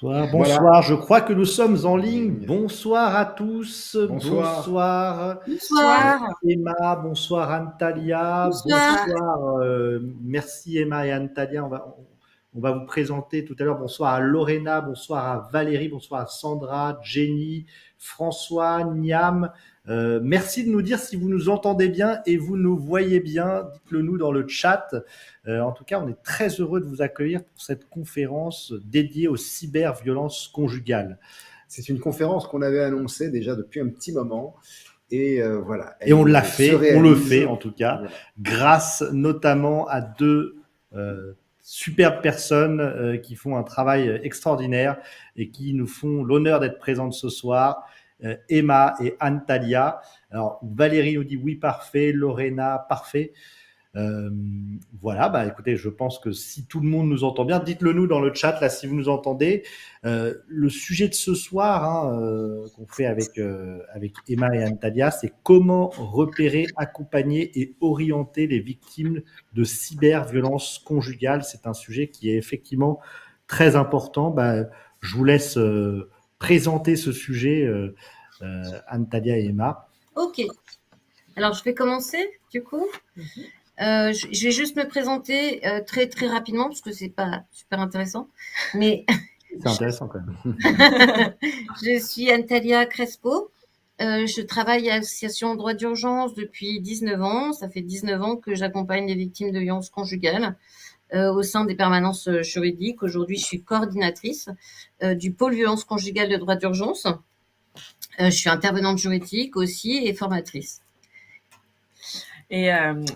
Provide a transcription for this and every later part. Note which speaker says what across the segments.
Speaker 1: Bonsoir,
Speaker 2: Voilà.
Speaker 1: bonsoir. Je crois que nous sommes en ligne. Bonsoir à tous.
Speaker 2: Bonsoir.
Speaker 1: Bonsoir.
Speaker 3: Bonsoir.
Speaker 1: Emma, bonsoir Antalya.
Speaker 3: Bonsoir.
Speaker 1: Bonsoir. Merci Emma et Antalya. On va vous présenter tout à l'heure. Bonsoir à Lorena, bonsoir à Valérie, bonsoir à Sandra, Jenny, François, Niam. Merci de nous dire si vous nous entendez bien et vous nous voyez bien. Dites-le nous dans le chat. En tout cas, on est très heureux de vous accueillir pour cette conférence dédiée aux cyberviolences conjugales.
Speaker 2: C'est une conférence qu'on avait annoncée déjà depuis un petit moment. Et voilà.
Speaker 1: Et on l'a fait, on le fait en tout cas, voilà, grâce notamment à deux superbes personnes qui font un travail extraordinaire et qui nous font l'honneur d'être présentes ce soir. Emma et Antalya. Alors, Valérie nous dit oui, parfait. Lorena, parfait. Voilà, bah écoutez, je pense que si tout le monde nous entend bien, dites-le nous dans le chat là si vous nous entendez. Le sujet de ce soir qu'on fait avec Emma et Antalya, c'est comment repérer, accompagner et orienter les victimes de cyberviolence conjugale. C'est un sujet qui est effectivement très important. Bah, je vous laisse présenter ce sujet, Antalya et Emma.
Speaker 3: Ok. Alors, je vais commencer, du coup. Je vais juste me présenter très, très rapidement, parce que c'est pas super intéressant. Mais
Speaker 1: c'est intéressant quand même.
Speaker 3: Je suis Antalya Crespo. Je travaille à l'association Droit d'urgence depuis 19 ans. Ça fait 19 ans que j'accompagne les victimes de violences conjugales au sein des permanences juridiques. Aujourd'hui, je suis coordinatrice du pôle violence conjugale de Droit d'urgence. Je suis intervenante juridique aussi et formatrice.
Speaker 4: Et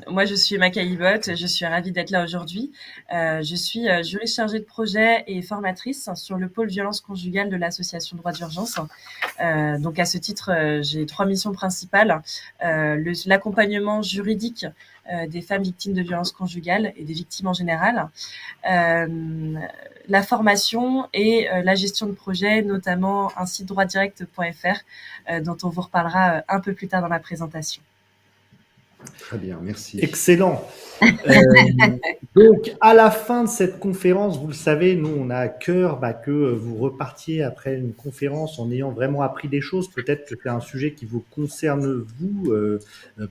Speaker 4: moi, je suis Emma Caillebotte, je suis ravie d'être là aujourd'hui. Je suis juriste chargée de projet et formatrice sur le pôle violence conjugale de l'association Droit d'urgence. Donc à ce titre, j'ai 3 missions principales. L'accompagnement juridique des femmes victimes de violences conjugales et des victimes en général, la formation et la gestion de projet, notamment un site droitdirect.fr dont on vous reparlera un peu plus tard dans la présentation.
Speaker 2: Très bien, merci.
Speaker 1: Excellent. Donc, à la fin de cette conférence, vous le savez, nous, on a à cœur que vous repartiez après une conférence en ayant vraiment appris des choses. Peut-être que c'est un sujet qui vous concerne vous,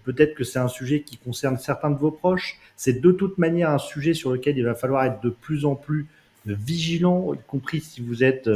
Speaker 1: peut-être que c'est un sujet qui concerne certains de vos proches. C'est de toute manière un sujet sur lequel il va falloir être de plus en plus vigilant, y compris si vous êtes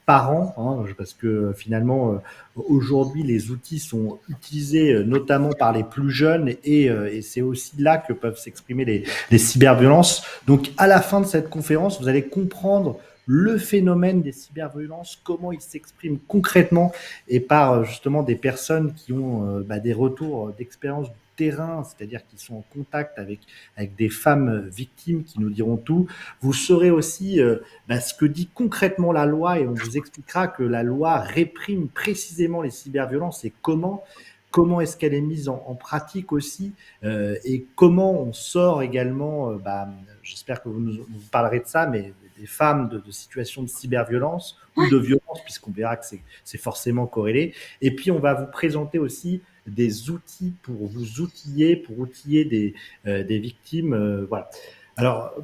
Speaker 1: parent, parce que finalement, aujourd'hui, les outils sont utilisés notamment par les plus jeunes et c'est aussi là que peuvent s'exprimer les cyberviolences. Donc, à la fin de cette conférence, vous allez comprendre le phénomène des cyberviolences, comment il s'exprime concrètement et par justement des personnes qui ont des retours d'expérience terrain, c'est-à-dire qui sont en contact avec des femmes victimes qui nous diront tout. Vous saurez aussi ce que dit concrètement la loi et on vous expliquera que la loi réprime précisément les cyberviolences et comment est-ce qu'elle est mise en pratique aussi et comment on sort également, j'espère que vous parlerez de ça, mais des femmes de situations de cyberviolence ou de violence, puisqu'on verra que c'est forcément corrélé. Et puis, on va vous présenter aussi des outils pour vous outiller, pour outiller des victimes. Voilà.
Speaker 2: Alors,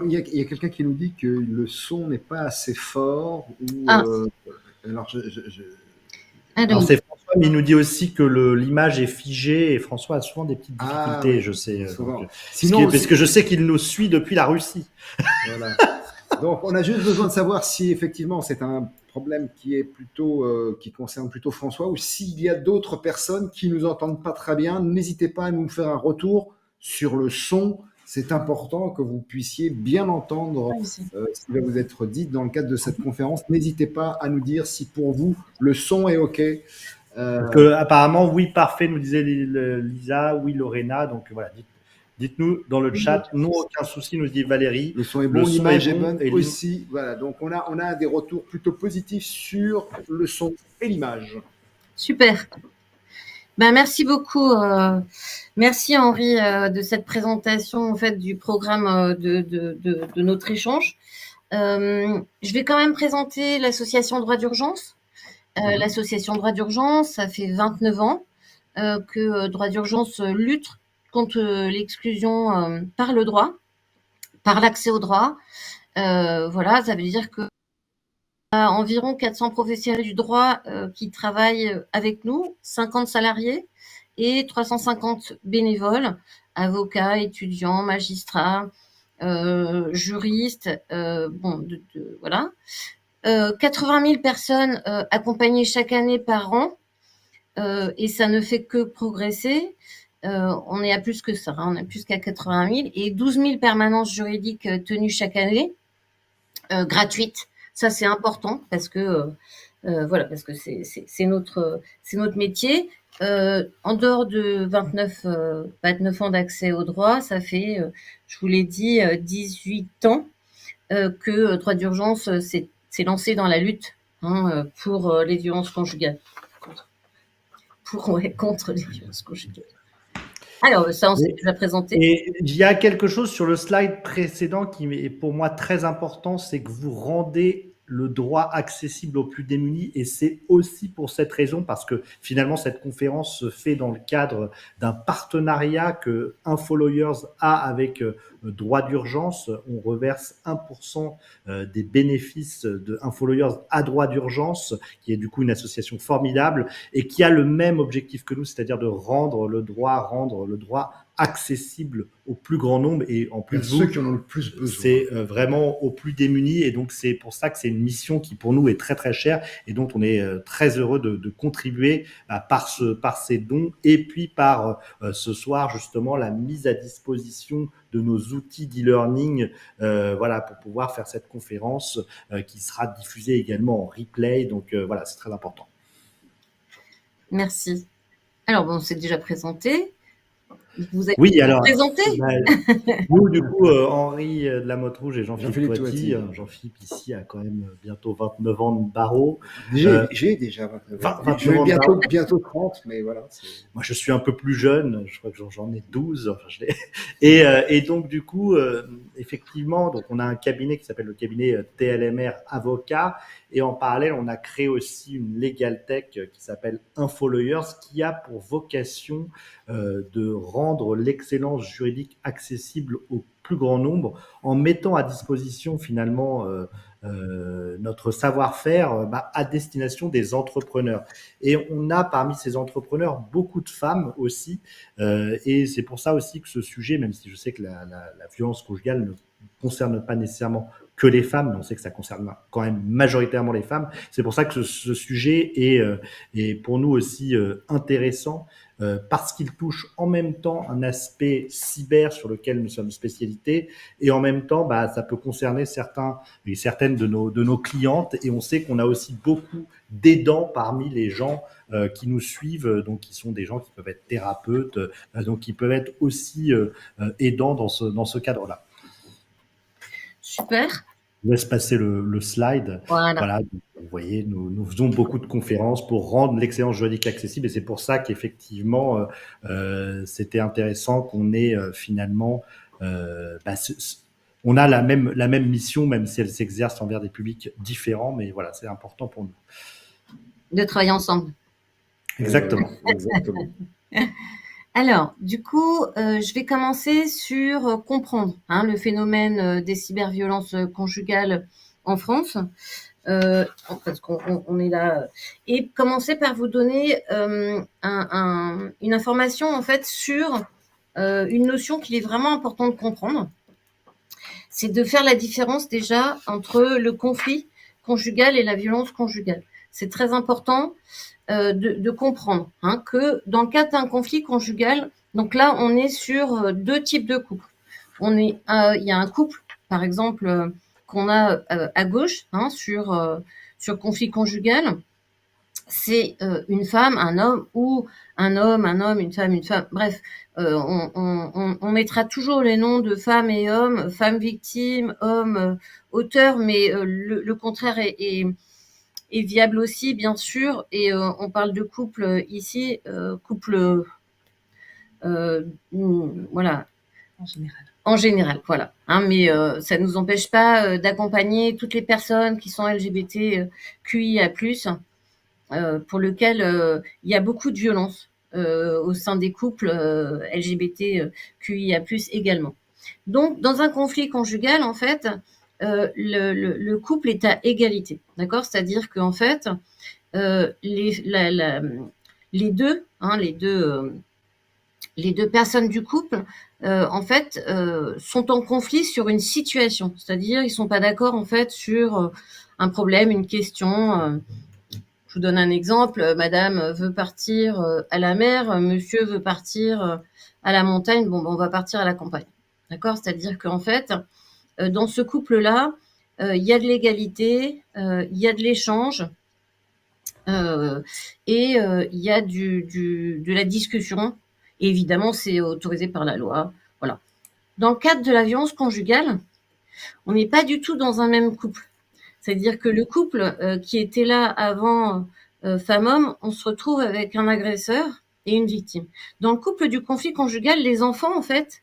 Speaker 2: il y a quelqu'un qui nous dit que le son n'est pas assez fort.
Speaker 1: Alors c'est François, mais il nous dit aussi que l'image est figée et François a souvent des petites difficultés, je sais. Sinon, parce que je sais qu'il nous suit depuis la Russie.
Speaker 2: Voilà. Donc, on a juste besoin de savoir si effectivement c'est un problème qui est plutôt qui concerne plutôt François ou s'il y a d'autres personnes qui nous entendent pas très bien. N'hésitez pas à nous faire un retour sur le son. C'est important que vous puissiez bien entendre ce qui va vous être dit dans le cadre de cette conférence. N'hésitez pas à nous dire si pour vous le son est OK.
Speaker 1: Apparemment, oui, parfait, nous disait Lisa, oui, Lorena. Donc voilà, dites-nous dans le chat. Non, aucun souci, nous dit Valérie.
Speaker 2: Le son est bon, l'image est bonne aussi. Voilà, donc on a des retours plutôt positifs sur le son et l'image.
Speaker 3: Super. Merci beaucoup. Merci Henri de cette présentation en fait du programme de notre échange. Je vais quand même présenter l'association Droit d'urgence. L'association Droit d'urgence, ça fait 29 ans que Droit d'urgence lutte contre l'exclusion par le droit, par l'accès au droit. Voilà, ça veut dire que environ 400 professionnels du droit qui travaillent avec nous, 50 salariés et 350 bénévoles, avocats, étudiants, magistrats, juristes, voilà. 80 000 personnes accompagnées chaque année par an, et ça ne fait que progresser. On est à plus que ça, on est plus qu'à 80 000, et 12 000 permanences juridiques tenues chaque année, gratuites. Ça, c'est important parce que voilà, parce que c'est notre métier. En dehors de 29 ans d'accès au droit, ça fait, je vous l'ai dit, 18 ans que Droit d'urgence s'est lancé dans la lutte pour les violences conjugales. Contre les violences conjugales. Alors, ça, on s'est déjà présenté.
Speaker 1: Et il y a quelque chose sur le slide précédent qui est pour moi très important, c'est que vous rendez le droit accessible aux plus démunis, et c'est aussi pour cette raison, parce que finalement cette conférence se fait dans le cadre d'un partenariat que InfoLawyers a avec Droit d'urgence. On reverse 1% des bénéfices de InfoLawyers à Droit d'urgence, qui est du coup une association formidable et qui a le même objectif que nous, c'est-à-dire de rendre le droit accessible au plus grand nombre, et en plus
Speaker 2: ceux qui en ont le plus besoin.
Speaker 1: C'est vraiment aux plus démunis, et donc c'est pour ça que c'est une mission qui pour nous est très très chère et dont on est très heureux de contribuer par ces dons, et puis par ce soir justement la mise à disposition de nos outils d'e-learning, voilà, pour pouvoir faire cette conférence qui sera diffusée également en replay. Donc voilà, c'est très important.
Speaker 3: Merci. Alors, bon, on s'est déjà présenté. Vous avez présenté.
Speaker 1: Nous, du coup, Henri de la Motte Rouge et Jean-Philippe Toiti. Jean-Philippe, ici, a quand même bientôt 29 ans de barreau.
Speaker 2: J'ai déjà 29 ans. Bientôt 30, mais voilà.
Speaker 1: Moi, je suis un peu plus jeune. Je crois que j'en ai 12. Enfin, et donc, du coup, effectivement, donc on a un cabinet qui s'appelle le cabinet TLMR Avocat. Et en parallèle, on a créé aussi une Legal Tech qui s'appelle InfoLawyers, qui a pour vocation de rendre l'excellence juridique accessible au plus grand nombre, en mettant à disposition finalement notre savoir-faire à destination des entrepreneurs. Et on a parmi ces entrepreneurs beaucoup de femmes aussi, et c'est pour ça aussi que ce sujet, même si je sais que la violence conjugale ne concerne pas nécessairement que les femmes, mais on sait que ça concerne quand même majoritairement les femmes. C'est pour ça que ce sujet est pour nous aussi intéressant, parce qu'il touche en même temps un aspect cyber sur lequel nous sommes spécialisés, et en même temps, ça peut concerner certains et certaines de nos clientes, et on sait qu'on a aussi beaucoup d'aidants parmi les gens qui nous suivent, donc qui sont des gens qui peuvent être thérapeutes, donc qui peuvent être aussi aidants dans ce cadre-là.
Speaker 3: Super.
Speaker 1: Je laisse passer le slide. Voilà. Vous voyez, nous faisons beaucoup de conférences pour rendre l'excellence juridique accessible, et c'est pour ça qu'effectivement, c'était intéressant qu'on ait finalement, on a la même mission, même si elle s'exerce envers des publics différents, mais voilà, c'est important pour nous.
Speaker 3: De travailler ensemble.
Speaker 1: Exactement.
Speaker 2: Exactement.
Speaker 3: Alors, du coup, je vais commencer sur comprendre le phénomène des cyberviolences conjugales en France, parce qu'on est là, et commencer par vous donner une information en fait sur une notion qu'il est vraiment important de comprendre. C'est de faire la différence déjà entre le conflit conjugal et la violence conjugale. C'est très important de comprendre que dans le cas d'un conflit conjugal, donc là, on est sur deux types de couples. Il y a un couple, par exemple, qu'on a à gauche sur conflit conjugal. C'est une femme, un homme, ou un homme, une femme. Bref, on mettra toujours les noms de femmes et hommes, femmes victimes, hommes auteurs, mais le contraire est viable aussi, bien sûr. Et on parle de couple ici, couple, voilà. En général, voilà. Mais ça ne nous empêche pas d'accompagner toutes les personnes qui sont LGBTQIA+, pour lequel il y a beaucoup de violence au sein des couples LGBTQIA+, également. Donc, dans un conflit conjugal, en fait, le couple est à égalité, d'accord? C'est-à-dire qu'en fait, les deux, hein, les deux personnes du couple, en fait, sont en conflit sur une situation. C'est-à-dire, ils sont pas d'accord, en fait, sur un problème, une question. Je vous donne un exemple. Madame veut partir à la mer, monsieur veut partir à la montagne. Bon, ben, on va partir à la campagne. D'accord? C'est-à-dire qu'en fait, dans ce couple-là, il y a de l'égalité, il y a de l'échange, et il y a de la discussion. Et évidemment, c'est autorisé par la loi. Voilà. Dans le cadre de la violence conjugale, on n'est pas du tout dans un même couple. C'est-à-dire que le couple qui était là avant femme-homme, on se retrouve avec un agresseur et une victime. Dans le couple du conflit conjugal, les enfants, en fait,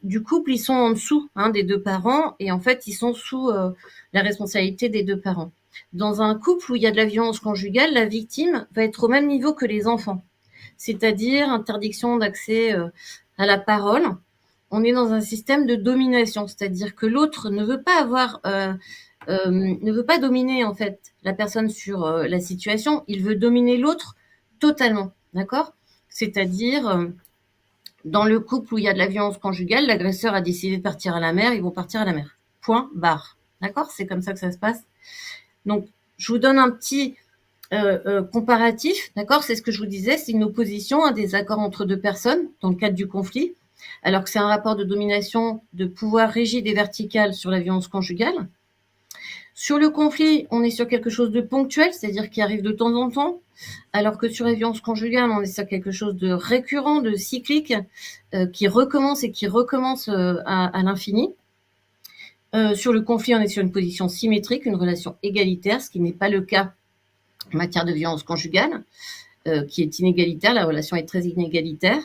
Speaker 3: du couple, ils sont en dessous des deux parents et en fait, ils sont sous la responsabilité des deux parents. Dans un couple où il y a de la violence conjugale, la victime va être au même niveau que les enfants, c'est-à-dire interdiction d'accès à la parole. On est dans un système de domination, c'est-à-dire que l'autre ne veut pas ne veut pas dominer en fait la personne sur la situation, il veut dominer l'autre totalement, d'accord? C'est-à-dire dans le couple où il y a de la violence conjugale, l'agresseur a décidé de partir à la mer, ils vont partir à la mer. Point barre. D'accord? C'est comme ça que ça se passe. Donc, je vous donne un petit comparatif, d'accord? C'est ce que je vous disais, c'est une opposition, un désaccord entre deux personnes dans le cadre du conflit, alors que c'est un rapport de domination de pouvoir rigide et vertical sur la violence conjugale. Sur le conflit, on est sur quelque chose de ponctuel, c'est-à-dire qui arrive de temps en temps, alors que sur la violence conjugale, on est sur quelque chose de récurrent, de cyclique, qui recommence et qui recommence à l'infini. Sur le conflit, on est sur une position symétrique, une relation égalitaire, ce qui n'est pas le cas en matière de violence conjugale, qui est inégalitaire, la relation est très inégalitaire.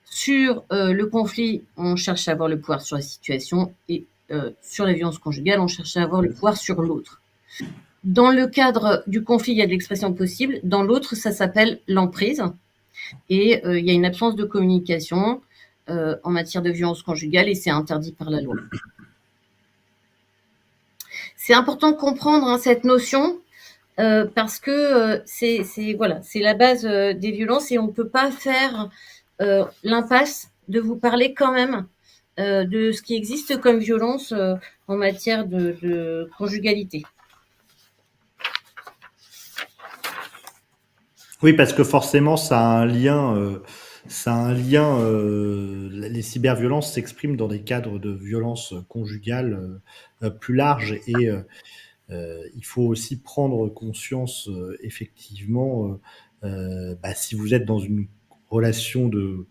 Speaker 3: Sur le conflit, on cherche à avoir le pouvoir sur la situation et sur la violence conjugale, on cherche à avoir le pouvoir sur l'autre. Dans le cadre du conflit, il y a de l'expression possible. Dans l'autre, ça s'appelle l'emprise. Et il y a une absence de communication en matière de violence conjugale et c'est interdit par la loi. C'est important de comprendre cette notion parce que c'est la base des violences et on ne peut pas faire l'impasse de vous parler quand même de ce qui existe comme violence en matière de conjugalité.
Speaker 1: Oui, parce que forcément, ça a un lien. Les cyberviolences s'expriment dans des cadres de violence conjugale plus larges et il faut aussi prendre conscience, effectivement, si vous êtes dans une relation de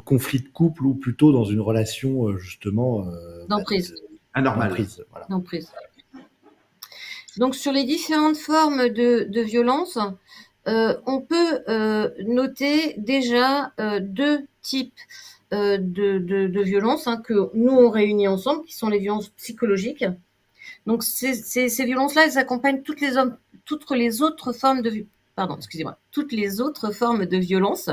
Speaker 1: conflit de couple ou plutôt dans une relation justement
Speaker 3: d'emprise.
Speaker 2: Anormale.
Speaker 1: Voilà.
Speaker 3: D'emprise. Donc sur les différentes formes de violence, on peut noter déjà deux types de violences que nous on réunit ensemble, qui sont les violences psychologiques. Donc ces violences-là, elles accompagnent toutes les autres formes de violence.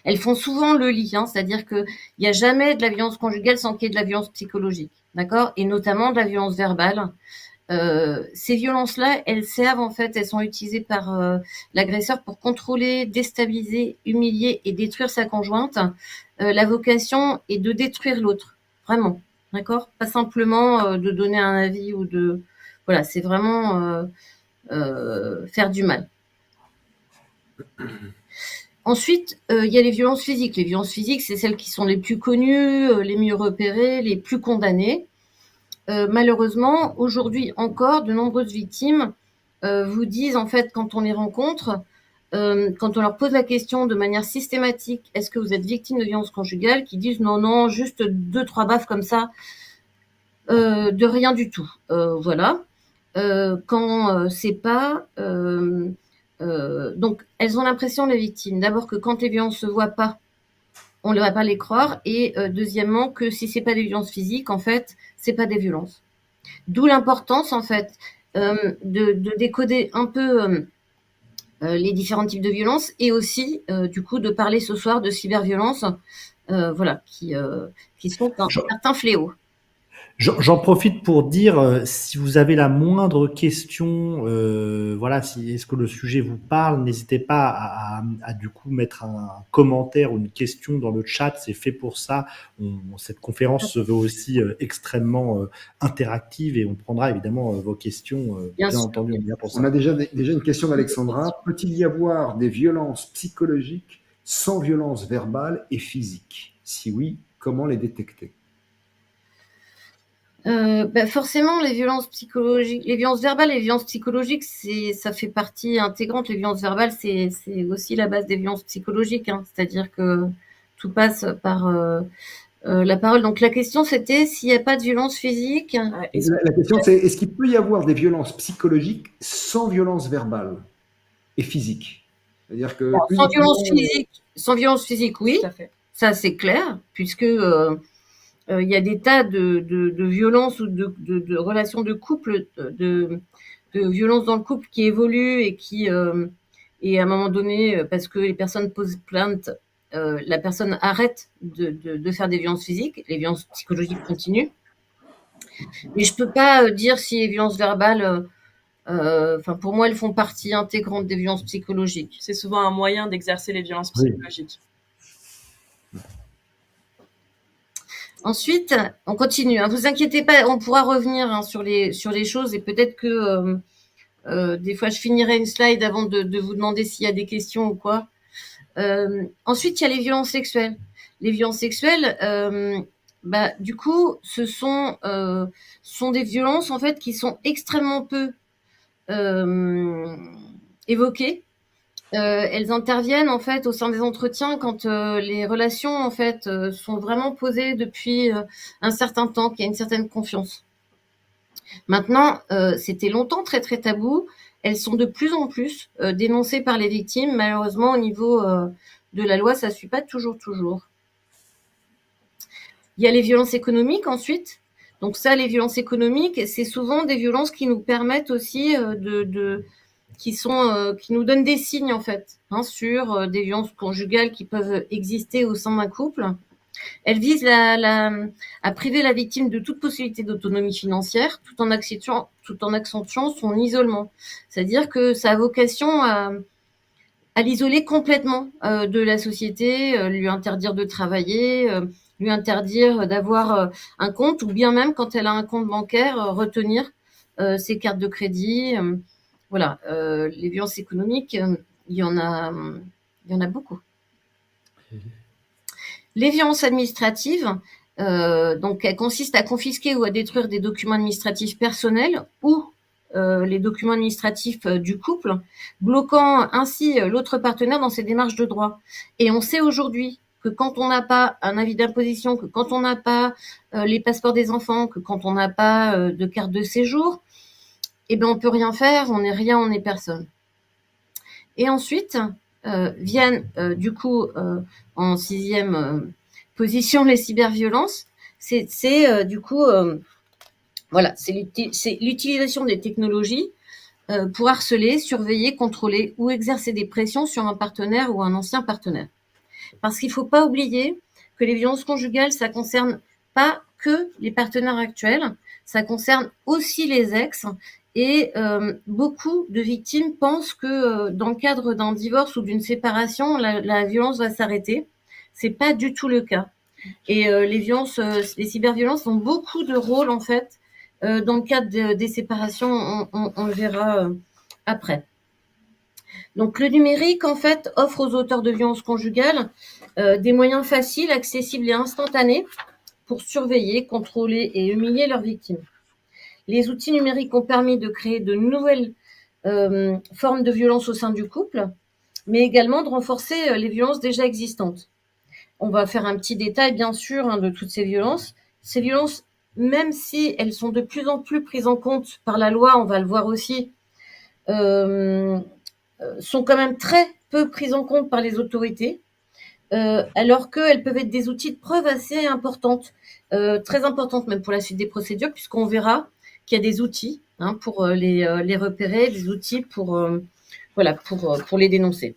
Speaker 3: Elles font souvent le lien, c'est-à-dire qu'il n'y a jamais de la violence conjugale sans qu'il y ait de la violence psychologique, d'accord? Et notamment de la violence verbale. Ces violences-là, elles sont utilisées par l'agresseur pour contrôler, déstabiliser, humilier et détruire sa conjointe. La vocation est de détruire l'autre, vraiment, d'accord? Pas simplement de donner un avis ou de... Voilà, c'est vraiment faire du mal. Ensuite, il y a les violences physiques. Les violences physiques, c'est celles qui sont les plus connues, les mieux repérées, les plus condamnées. Malheureusement, aujourd'hui encore, de nombreuses victimes vous disent, en fait, quand on les rencontre, quand on leur pose la question de manière systématique, est-ce que vous êtes victime de violences conjugales, qui disent non, juste 2-3 baffes comme ça, de rien du tout. Voilà. Quand c'est pas... donc, elles ont l'impression, les victimes, d'abord que quand les violences se voient pas, on ne va pas les croire, et deuxièmement que si c'est pas des violences physiques, en fait, c'est pas des violences. D'où l'importance, en fait, de décoder un peu les différents types de violences et aussi, du coup, de parler ce soir de cyberviolence, qui sont certains fléaux.
Speaker 1: J'en profite pour dire, si vous avez la moindre question, voilà, est-ce que le sujet vous parle, n'hésitez pas à du coup mettre un commentaire ou une question dans le chat, c'est fait pour ça. Cette conférence se veut aussi extrêmement interactive et on prendra évidemment vos questions,
Speaker 3: Bien
Speaker 1: bien
Speaker 3: sûr.
Speaker 1: entendu, on est là pour
Speaker 2: On a
Speaker 1: ça.
Speaker 2: déjà une question d'Alexandra. Peut-il y avoir des violences psychologiques sans violence verbale et physique? Si oui, comment les détecter?
Speaker 3: Forcément, les violences psychologiques, les violences verbales et les violences psychologiques, ça fait partie intégrante. Les violences verbales, c'est aussi la base des violences psychologiques, hein. C'est-à-dire que tout passe par la parole. Donc la question, c'était s'il n'y a pas de violence physique.
Speaker 2: La question, c'est est-ce qu'il peut y avoir des violences psychologiques sans violence verbale et physique? C'est-à-dire que
Speaker 3: Sans violence physique, oui,
Speaker 4: Tout à fait.
Speaker 3: ça c'est clair, puisque il y a des tas de violences ou de relations de couple, de violences dans le couple qui évoluent et à un moment donné, parce que les personnes posent plainte, la personne arrête de faire des violences physiques, les violences psychologiques continuent. Mais je peux pas dire si les violences verbales, pour moi, elles font partie intégrante des violences psychologiques.
Speaker 4: C'est souvent un moyen d'exercer les violences
Speaker 1: Oui.
Speaker 4: psychologiques.
Speaker 3: Ensuite, on continue, hein. Vous inquiétez pas, on pourra revenir, hein, sur les choses et peut-être que des fois je finirai une slide avant de vous demander s'il y a des questions ou quoi. Ensuite, il y a les violences sexuelles. Les violences sexuelles, du coup, ce sont des violences en fait qui sont extrêmement peu évoquées. Elles interviennent en fait au sein des entretiens quand les relations en fait sont vraiment posées depuis un certain temps, qu'il y a une certaine confiance. Maintenant, c'était longtemps très très tabou. Elles sont de plus en plus dénoncées par les victimes. Malheureusement, au niveau de la loi, ça ne suit pas toujours. Il y a les violences économiques ensuite. Donc ça, les violences économiques, c'est souvent des violences qui nous permettent aussi qui nous donnent des signes en fait, hein, sur des violences conjugales qui peuvent exister au sein d'un couple. Elles visent à priver la victime de toute possibilité d'autonomie financière, tout en accentuant son isolement. C'est-à-dire que ça a vocation à l'isoler complètement de la société, lui interdire de travailler, lui interdire d'avoir un compte, ou bien même quand elle a un compte bancaire, retenir ses cartes de crédit. Voilà, les violences économiques, il y en a beaucoup. Les violences administratives, donc elles consistent à confisquer ou à détruire des documents administratifs personnels ou les documents administratifs du couple, bloquant ainsi l'autre partenaire dans ses démarches de droit. Et on sait aujourd'hui que quand on n'a pas un avis d'imposition, que quand on n'a pas les passeports des enfants, que quand on n'a pas de carte de séjour, eh ben on peut rien faire, on n'est rien, on n'est personne. Et ensuite viennent du coup en sixième position les cyberviolences. C'est du coup voilà, c'est l'utilisation des technologies pour harceler, surveiller, contrôler ou exercer des pressions sur un partenaire ou un ancien partenaire. Parce qu'il ne faut pas oublier que les violences conjugales, ça ne concerne pas que les partenaires actuels, ça concerne aussi les ex. Et beaucoup de victimes pensent que dans le cadre d'un divorce ou d'une séparation, la violence va s'arrêter. C'est pas du tout le cas. Et les cyberviolences ont beaucoup de rôles en fait dans le cadre des séparations. On le verra après. Donc le numérique en fait offre aux auteurs de violences conjugales des moyens faciles, accessibles et instantanés pour surveiller, contrôler et humilier leurs victimes. Les outils numériques ont permis de créer de nouvelles formes de violence au sein du couple, mais également de renforcer les violences déjà existantes. On va faire un petit détail, bien sûr, hein, de toutes ces violences. Ces violences, même si elles sont de plus en plus prises en compte par la loi, on va le voir aussi, sont quand même très peu prises en compte par les autorités, alors qu'elles peuvent être des outils de preuve assez importantes, très importantes même pour la suite des procédures, puisqu'on verra qu'il y a des outils pour les repérer, des outils pour les dénoncer.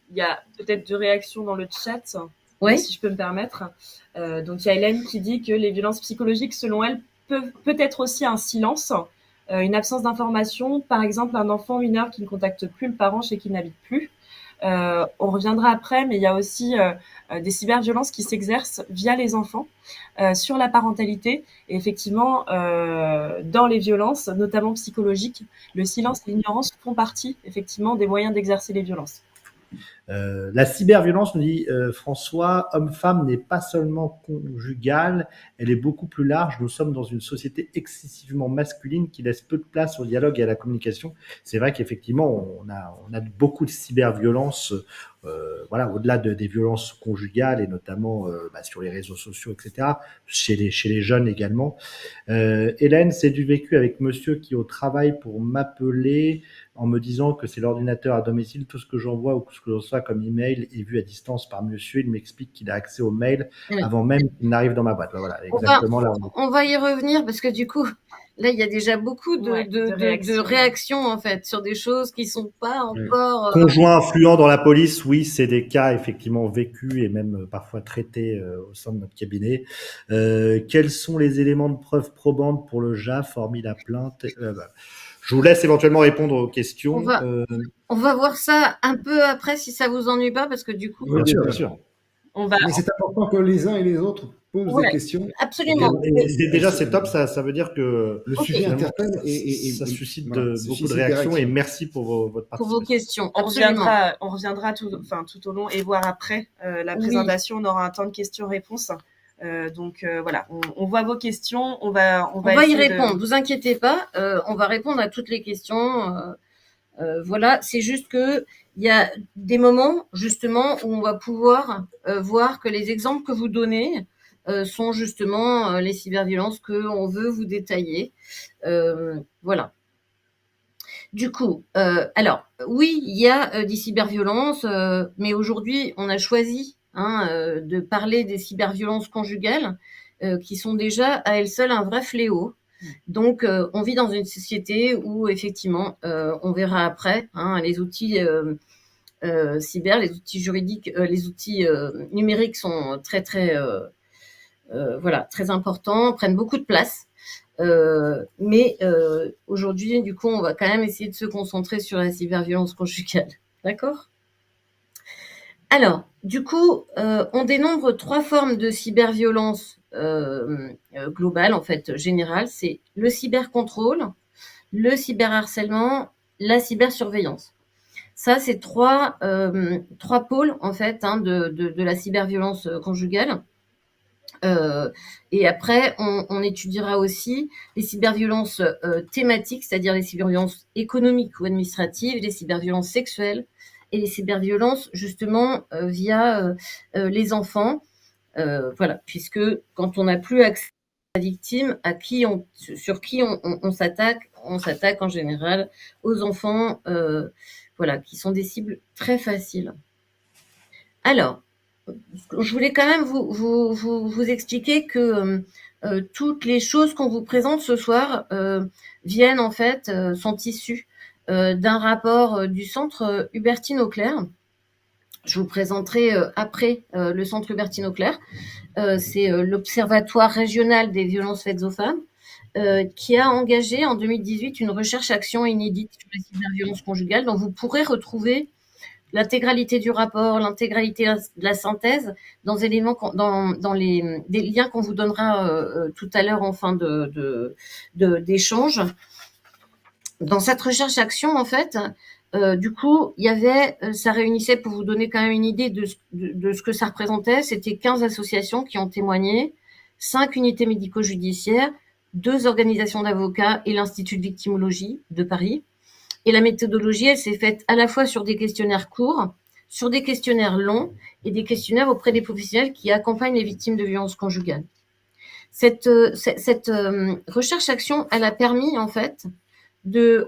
Speaker 4: Il y a peut-être 2 réactions dans le chat,
Speaker 3: Oui.
Speaker 4: si je peux me permettre. Donc il y a Hélène qui dit que les violences psychologiques, selon elle, peut être aussi un silence, une absence d'information. Par exemple, un enfant mineur qui ne contacte plus le parent chez qui il n'habite plus. On reviendra après, mais il y a aussi des cyberviolences qui s'exercent via les enfants sur la parentalité. Et effectivement, dans les violences, notamment psychologiques, le silence et l'ignorance font partie effectivement des moyens d'exercer les violences.
Speaker 1: La cyberviolence, nous dit François, homme-femme n'est pas seulement conjugale, elle est beaucoup plus large. Nous sommes dans une société excessivement masculine qui laisse peu de place au dialogue et à la communication. C'est vrai qu'effectivement, on a beaucoup de cyberviolence, voilà, au-delà des violences conjugales et notamment sur les réseaux sociaux, etc., chez les jeunes également. Hélène, c'est du vécu avec monsieur qui au travail pour m'appeler en me disant que c'est l'ordinateur à domicile, tout ce que j'envoie ou ce que je reçois comme email est vu à distance par monsieur. Il m'explique qu'il a accès au mail avant même qu'il n'arrive dans ma boîte. Voilà, exactement là.
Speaker 3: On va y revenir parce que du coup, là, il y a déjà beaucoup de réactions en fait sur des choses qui sont pas encore.
Speaker 1: Conjoint influent dans la police, oui, c'est des cas effectivement vécus et même parfois traités au sein de notre cabinet. Quels sont les éléments de preuve probantes pour le JAF, hormis la plainte? Je vous laisse éventuellement répondre aux questions.
Speaker 3: On va voir ça un peu après si ça vous ennuie pas, parce que du coup.
Speaker 1: Bien sûr.
Speaker 2: Mais c'est important que les uns et les autres posent des questions.
Speaker 3: Absolument.
Speaker 1: Et déjà, c'est top, ça veut dire que
Speaker 2: le sujet interpelle et
Speaker 1: ça suscite beaucoup de réactions. Et merci pour votre participation.
Speaker 3: Pour vos questions.
Speaker 4: On reviendra tout au long et voir après la présentation. On aura un temps de questions-réponses. Donc voilà, on voit vos questions, on va
Speaker 3: y répondre. Vous inquiétez pas, on va répondre à toutes les questions. Voilà, c'est juste que il y a des moments justement où on va pouvoir voir que les exemples que vous donnez sont justement les cyberviolences que on veut vous détailler. Voilà. Du coup, alors oui, il y a des cyberviolences, mais aujourd'hui on a choisi de parler des cyberviolences conjugales qui sont déjà à elles seules un vrai fléau. Donc, on vit dans une société où effectivement, on verra après, les outils cyber, les outils juridiques, les outils numériques sont très importants, prennent beaucoup de place. Mais aujourd'hui, du coup, on va quand même essayer de se concentrer sur la cyberviolence conjugale. D'accord ? Alors, du coup, on dénombre 3 formes de cyberviolence globale, en fait, générale. C'est le cybercontrôle, le cyberharcèlement, la cybersurveillance. Ça, c'est trois pôles, en fait, de la cyberviolence conjugale. Et après, on étudiera aussi les cyberviolences thématiques, c'est-à-dire les cyberviolences économiques ou administratives, les cyberviolences sexuelles et les cyberviolences justement via les enfants. Voilà, puisque quand on n'a plus accès à la victime, sur qui on s'attaque en général aux enfants, voilà, qui sont des cibles très faciles. Alors, je voulais quand même vous expliquer que toutes les choses qu'on vous présente ce soir viennent en fait, sont issues d'un rapport du centre Hubertine Auclair. Je vous présenterai après le centre Hubertine Auclair. C'est l'Observatoire régional des violences faites aux femmes qui a engagé en 2018 une recherche-action inédite sur les cyberviolences conjugales dont vous pourrez retrouver l'intégralité du rapport, l'intégralité de la synthèse dans des liens qu'on vous donnera tout à l'heure en fin d'échange. Dans cette recherche-action, en fait, du coup, ça réunissait, pour vous donner quand même une idée de ce que ça représentait, c'était 15 associations qui ont témoigné, 5 unités médico-judiciaires, 2 organisations d'avocats et l'Institut de victimologie de Paris. Et la méthodologie, elle s'est faite à la fois sur des questionnaires courts, sur des questionnaires longs et des questionnaires auprès des professionnels qui accompagnent les victimes de violences conjugales. Cette recherche-action, elle a permis en fait de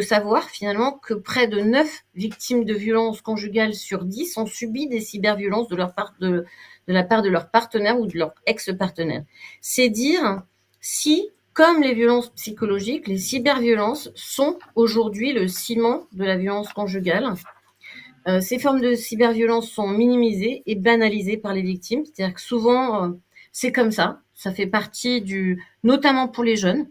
Speaker 3: savoir finalement que près de 9 victimes de violences conjugales sur 10 ont subi des cyberviolences de la part de leur partenaire ou de leur ex-partenaire. C'est dire si, comme les violences psychologiques, les cyberviolences sont aujourd'hui le ciment de la violence conjugale. Ces formes de cyberviolence sont minimisées et banalisées par les victimes. C'est-à-dire que souvent, c'est comme ça. ça fait partie notamment pour les jeunes,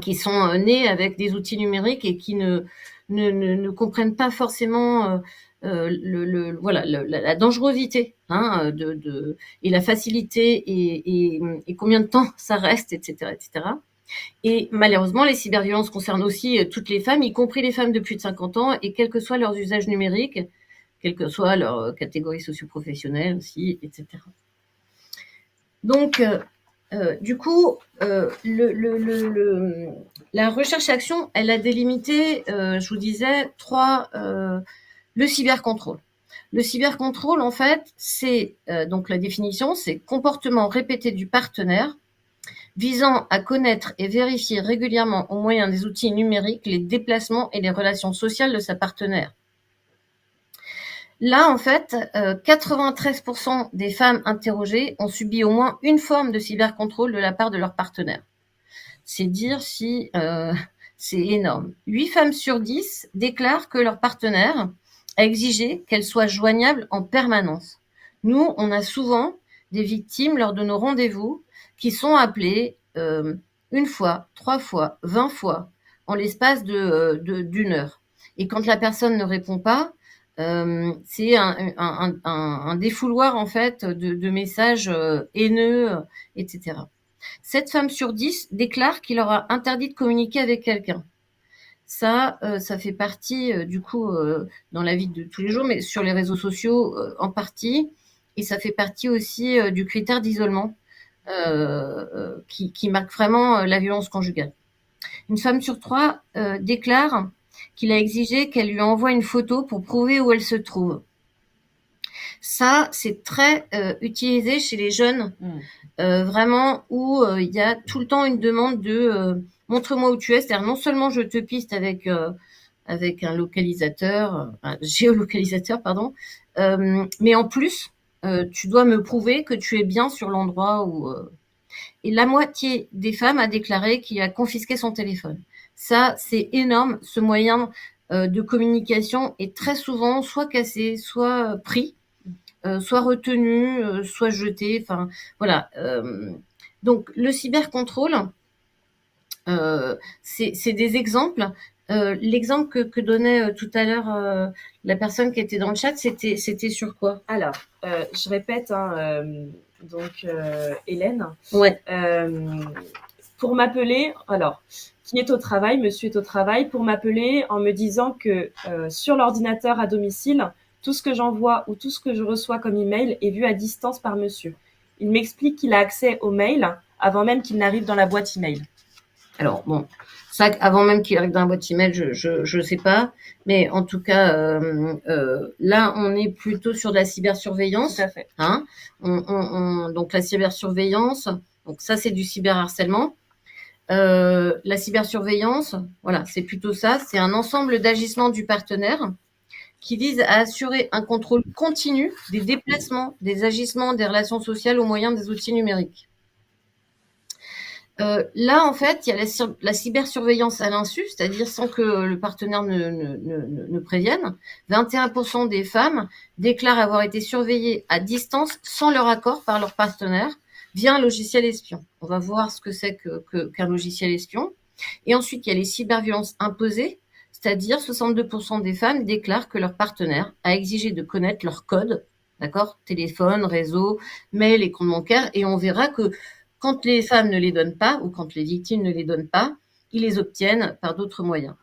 Speaker 3: qui sont nés avec des outils numériques et qui ne comprennent pas forcément la dangerosité et la facilité et combien de temps ça reste, etc., etc. Et malheureusement, les cyberviolences concernent aussi toutes les femmes, y compris les femmes de plus de 50 ans, et quels que soient leurs usages numériques, quelle que soit leur catégorie socio-professionnelle aussi, etc. Donc, du coup, la recherche-action, elle a délimité, je vous disais, le cybercontrôle. Le cybercontrôle, en fait, c'est donc la définition, c'est comportement répété du partenaire visant à connaître et vérifier régulièrement au moyen des outils numériques les déplacements et les relations sociales de sa partenaire. Là, en fait, 93% des femmes interrogées ont subi au moins une forme de cybercontrôle de la part de leur partenaire. C'est dire si c'est énorme. 8 femmes sur 10 déclarent que leur partenaire a exigé qu'elles soient joignables en permanence. Nous, on a souvent des victimes lors de nos rendez-vous qui sont appelées une fois, 3 fois, 20 fois en l'espace d'une heure. Et quand la personne ne répond pas, c'est un défouloir en fait de messages haineux, etc. 7 femmes sur 10 déclarent qu'il leur a interdit de communiquer avec quelqu'un. Ça fait partie du coup dans la vie de tous les jours, mais sur les réseaux sociaux en partie, et ça fait partie aussi du critère d'isolement qui marque vraiment la violence conjugale. Une femme sur 3 déclare qu'il a exigé qu'elle lui envoie une photo pour prouver où elle se trouve. Ça, c'est très utilisé chez les jeunes, vraiment où il y a tout le temps une demande de montre-moi où tu es. C'est-à-dire non seulement je te piste avec un localisateur, un géolocalisateur, pardon, mais en plus, tu dois me prouver que tu es bien sur l'endroit où... Et la moitié des femmes a déclaré qu'il a confisqué son téléphone. Ça, c'est énorme. Ce moyen de communication est très souvent soit cassé, soit pris, soit retenu, soit jeté. Enfin, voilà. Donc, le cybercontrôle, c'est des exemples. L'exemple que donnait tout à l'heure la personne qui était dans le chat, c'était sur quoi?
Speaker 4: Alors, je répète, donc Hélène.
Speaker 3: Ouais.
Speaker 4: Pour m'appeler, alors, qui est au travail, monsieur est au travail, pour m'appeler en me disant que sur l'ordinateur à domicile, tout ce que j'envoie ou tout ce que je reçois comme email est vu à distance par monsieur. Il m'explique qu'il a accès aux mails avant même qu'il n'arrive dans la boîte email.
Speaker 3: Alors, bon, ça, avant même qu'il arrive dans la boîte email, je sais pas. Mais en tout cas, là, on est plutôt sur de la cybersurveillance.
Speaker 4: Tout à fait.
Speaker 3: Hein, donc, la cybersurveillance, donc ça, c'est du cyberharcèlement. La cybersurveillance, voilà, c'est plutôt ça. C'est un ensemble d'agissements du partenaire qui vise à assurer un contrôle continu des déplacements, des agissements, des relations sociales au moyen des outils numériques. Là, en fait, il y a la cybersurveillance à l'insu, c'est-à-dire sans que le partenaire ne prévienne. 21% des femmes déclarent avoir été surveillées à distance sans leur accord par leur partenaire via un logiciel espion. On va voir ce que c'est qu'un logiciel espion. Et ensuite, il y a les cyberviolences imposées, c'est-à-dire 62% des femmes déclarent que leur partenaire a exigé de connaître leur code, d'accord, téléphone, réseau, mail et compte bancaire. Et on verra que quand les femmes ne les donnent pas, ou quand les victimes ne les donnent pas, ils les obtiennent par d'autres moyens.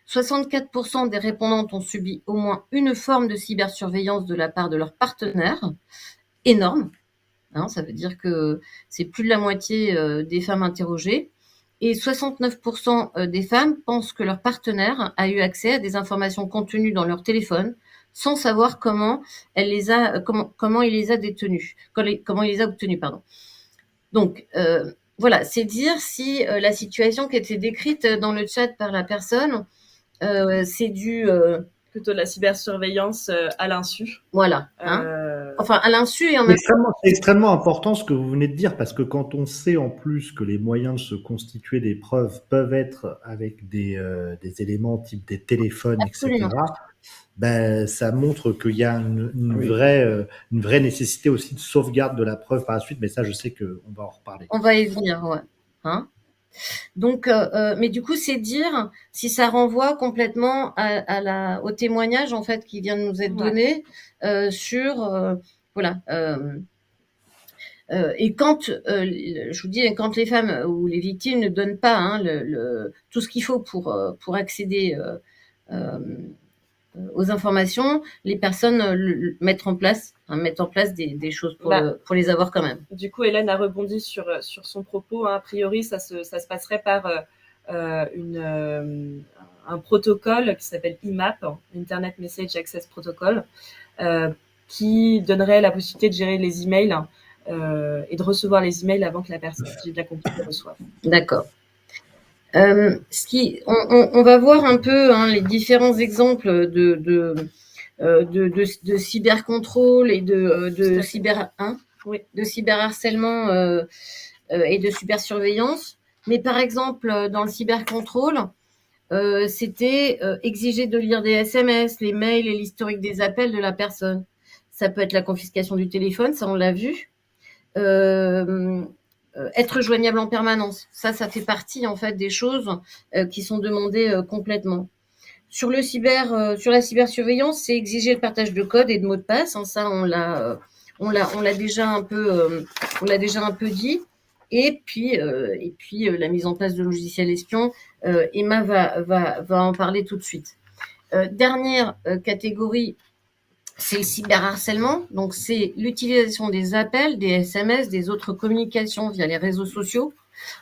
Speaker 3: 64% des répondantes ont subi au moins une forme de cybersurveillance de la part de leur partenaire. Énorme. Hein, ça veut dire que c'est plus de la moitié des femmes interrogées. Et 69% des femmes pensent que leur partenaire a eu accès à des informations contenues dans leur téléphone sans savoir comment il les a détenues, comment il les a obtenues, pardon. Donc, voilà, c'est dire si la situation qui était décrite dans le chat par la personne, c'est du...
Speaker 4: Plutôt de la cybersurveillance à l'insu.
Speaker 3: Voilà. Hein. enfin à l'insu et en
Speaker 1: C'est
Speaker 3: même
Speaker 1: c'est extrêmement important ce que vous venez de dire, parce que quand on sait en plus que les moyens de se constituer des preuves peuvent être avec des éléments type des téléphones,
Speaker 3: absolument.
Speaker 1: etc., ben, ça montre qu'il y a
Speaker 2: Oui.
Speaker 1: une vraie nécessité aussi de sauvegarde de la preuve par la suite, mais ça, je sais qu'on va en reparler.
Speaker 3: On va y venir, ouais. Hein. Donc, mais du coup, c'est dire si ça renvoie complètement au témoignage en fait qui vient de nous être
Speaker 4: Ouais.
Speaker 3: donné sur voilà. Et quand, je vous dis, quand les femmes ou les victimes ne donnent pas hein, tout ce qu'il faut pour accéder aux informations, les personnes mettent en place des choses pour les avoir quand même.
Speaker 4: Du coup, Hélène a rebondi sur son propos. Hein. A priori, ça se passerait par un protocole qui s'appelle IMAP, Internet Message Access Protocol, qui donnerait la possibilité de gérer les emails et de recevoir les emails avant que la personne, si j'ai bien compris, les reçoive.
Speaker 3: D'accord. On va voir un peu hein, les différents exemples de cybercontrôle et de cyberharcèlement et de cybersurveillance. Mais par exemple, dans le cybercontrôle, c'était exiger de lire des SMS, les mails et l'historique des appels de la personne. Ça peut être la confiscation du téléphone, ça on l'a vu. Être joignable en permanence, ça fait partie en fait des choses qui sont demandées complètement. Sur la cybersurveillance, c'est exiger le partage de code et de mots de passe. Hein, ça, on l'a déjà un peu dit. Et puis la mise en place de logiciels espions. Emma va en parler tout de suite. Dernière catégorie, c'est le cyberharcèlement. Donc, c'est l'utilisation des appels, des SMS, des autres communications via les réseaux sociaux,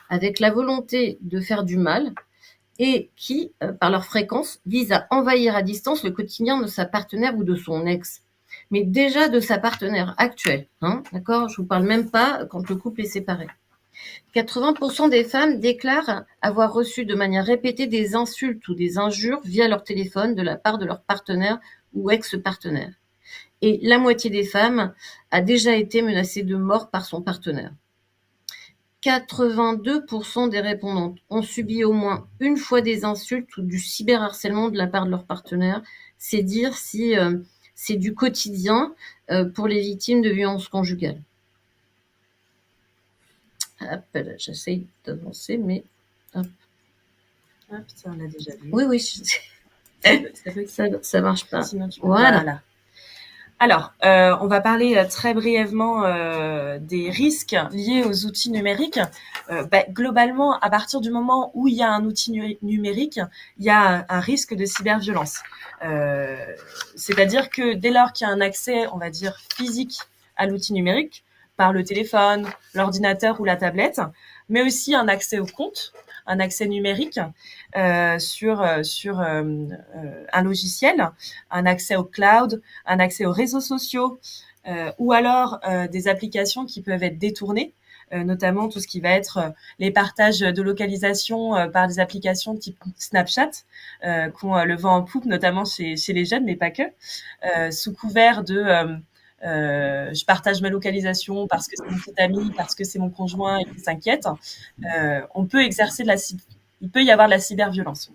Speaker 3: avec la volonté de faire du mal et qui, par leur fréquence, visent à envahir à distance le quotidien de sa partenaire ou de son ex. Mais déjà de sa partenaire actuelle. Hein, d'accord ? Je vous parle même pas quand le couple est séparé. 80% des femmes déclarent avoir reçu de manière répétée des insultes ou des injures via leur téléphone de la part de leur partenaire ou ex-partenaire. Et la moitié des femmes a déjà été menacée de mort par son partenaire. 82% des répondantes ont subi au moins une fois des insultes ou du cyberharcèlement de la part de leur partenaire. C'est dire si c'est du quotidien pour les victimes de violences conjugales. Hop, là, j'essaye d'avancer, mais... Hop.
Speaker 4: Ah putain, on l'a déjà vu.
Speaker 3: Oui, ça marche pas. Voilà.
Speaker 4: Alors, on va parler très brièvement des risques liés aux outils numériques. Globalement, à partir du moment où il y a un outil numérique, il y a un risque de cyberviolence. C'est-à-dire que dès lors qu'il y a un accès, on va dire, physique à l'outil numérique, par le téléphone, l'ordinateur ou la tablette, mais aussi un accès au compte, un accès numérique sur un logiciel, un accès au cloud, un accès aux réseaux sociaux, ou alors des applications qui peuvent être détournées, notamment tout ce qui va être les partages de localisation par des applications type Snapchat, qui ont le vent en poupe, notamment chez les jeunes, mais pas que, sous couvert de je partage ma localisation parce que c'est mon petit ami, parce que c'est mon conjoint et qu'il s'inquiète. On peut exercer il peut y avoir de la cyberviolence.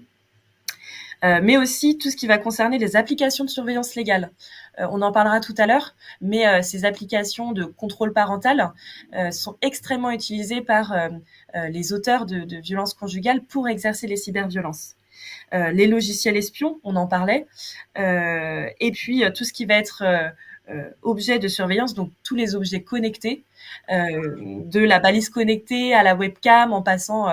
Speaker 4: Mais aussi tout ce qui va concerner les applications de surveillance légale. On en parlera tout à l'heure, mais ces applications de contrôle parental sont extrêmement utilisées par les auteurs de violences conjugales pour exercer les cyberviolences. Les logiciels espions, on en parlait, et puis tout ce qui va être objets de surveillance, donc tous les objets connectés, de la balise connectée à la webcam, en passant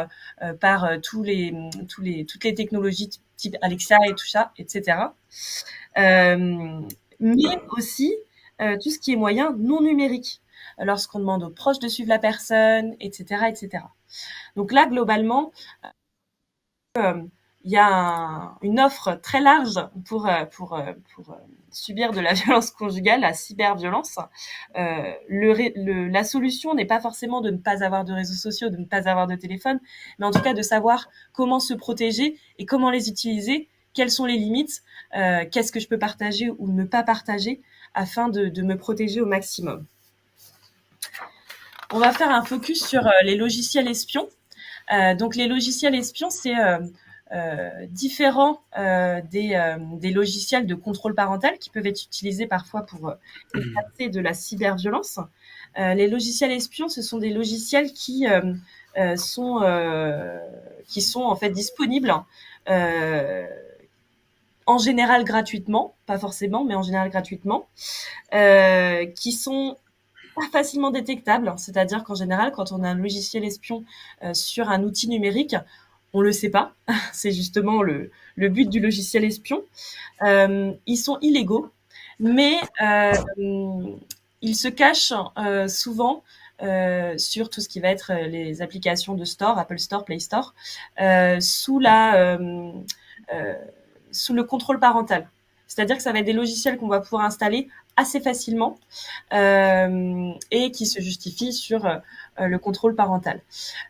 Speaker 4: par toutes les technologies type Alexa et tout ça, etc. Mais aussi tout ce qui est moyen non numérique, lorsqu'on demande aux proches de suivre la personne, etc., etc. Donc là, globalement, il y a une offre très large pour subir de la violence conjugale, la cyberviolence. La solution n'est pas forcément de ne pas avoir de réseaux sociaux, de ne pas avoir de téléphone, mais en tout cas de savoir comment se protéger et comment les utiliser, quelles sont les limites, qu'est-ce que je peux partager ou ne pas partager, afin de me protéger au maximum. On va faire un focus sur les logiciels espions. Donc les logiciels espions, c'est différent des logiciels de contrôle parental qui peuvent être utilisés parfois pour effacer de la cyberviolence. Les logiciels espions, ce sont des logiciels qui sont en fait disponibles en général gratuitement, pas forcément, mais en général gratuitement, qui sont pas facilement détectables, c'est-à-dire qu'en général, quand on a un logiciel espion sur un outil numérique, on le sait pas. C'est justement le but du logiciel espion. Ils sont illégaux, mais ils se cachent souvent sur tout ce qui va être les applications de store, Apple Store, Play Store, sous le contrôle parental. C'est-à-dire que ça va être des logiciels qu'on va pouvoir installer assez facilement et qui se justifient sur le contrôle parental.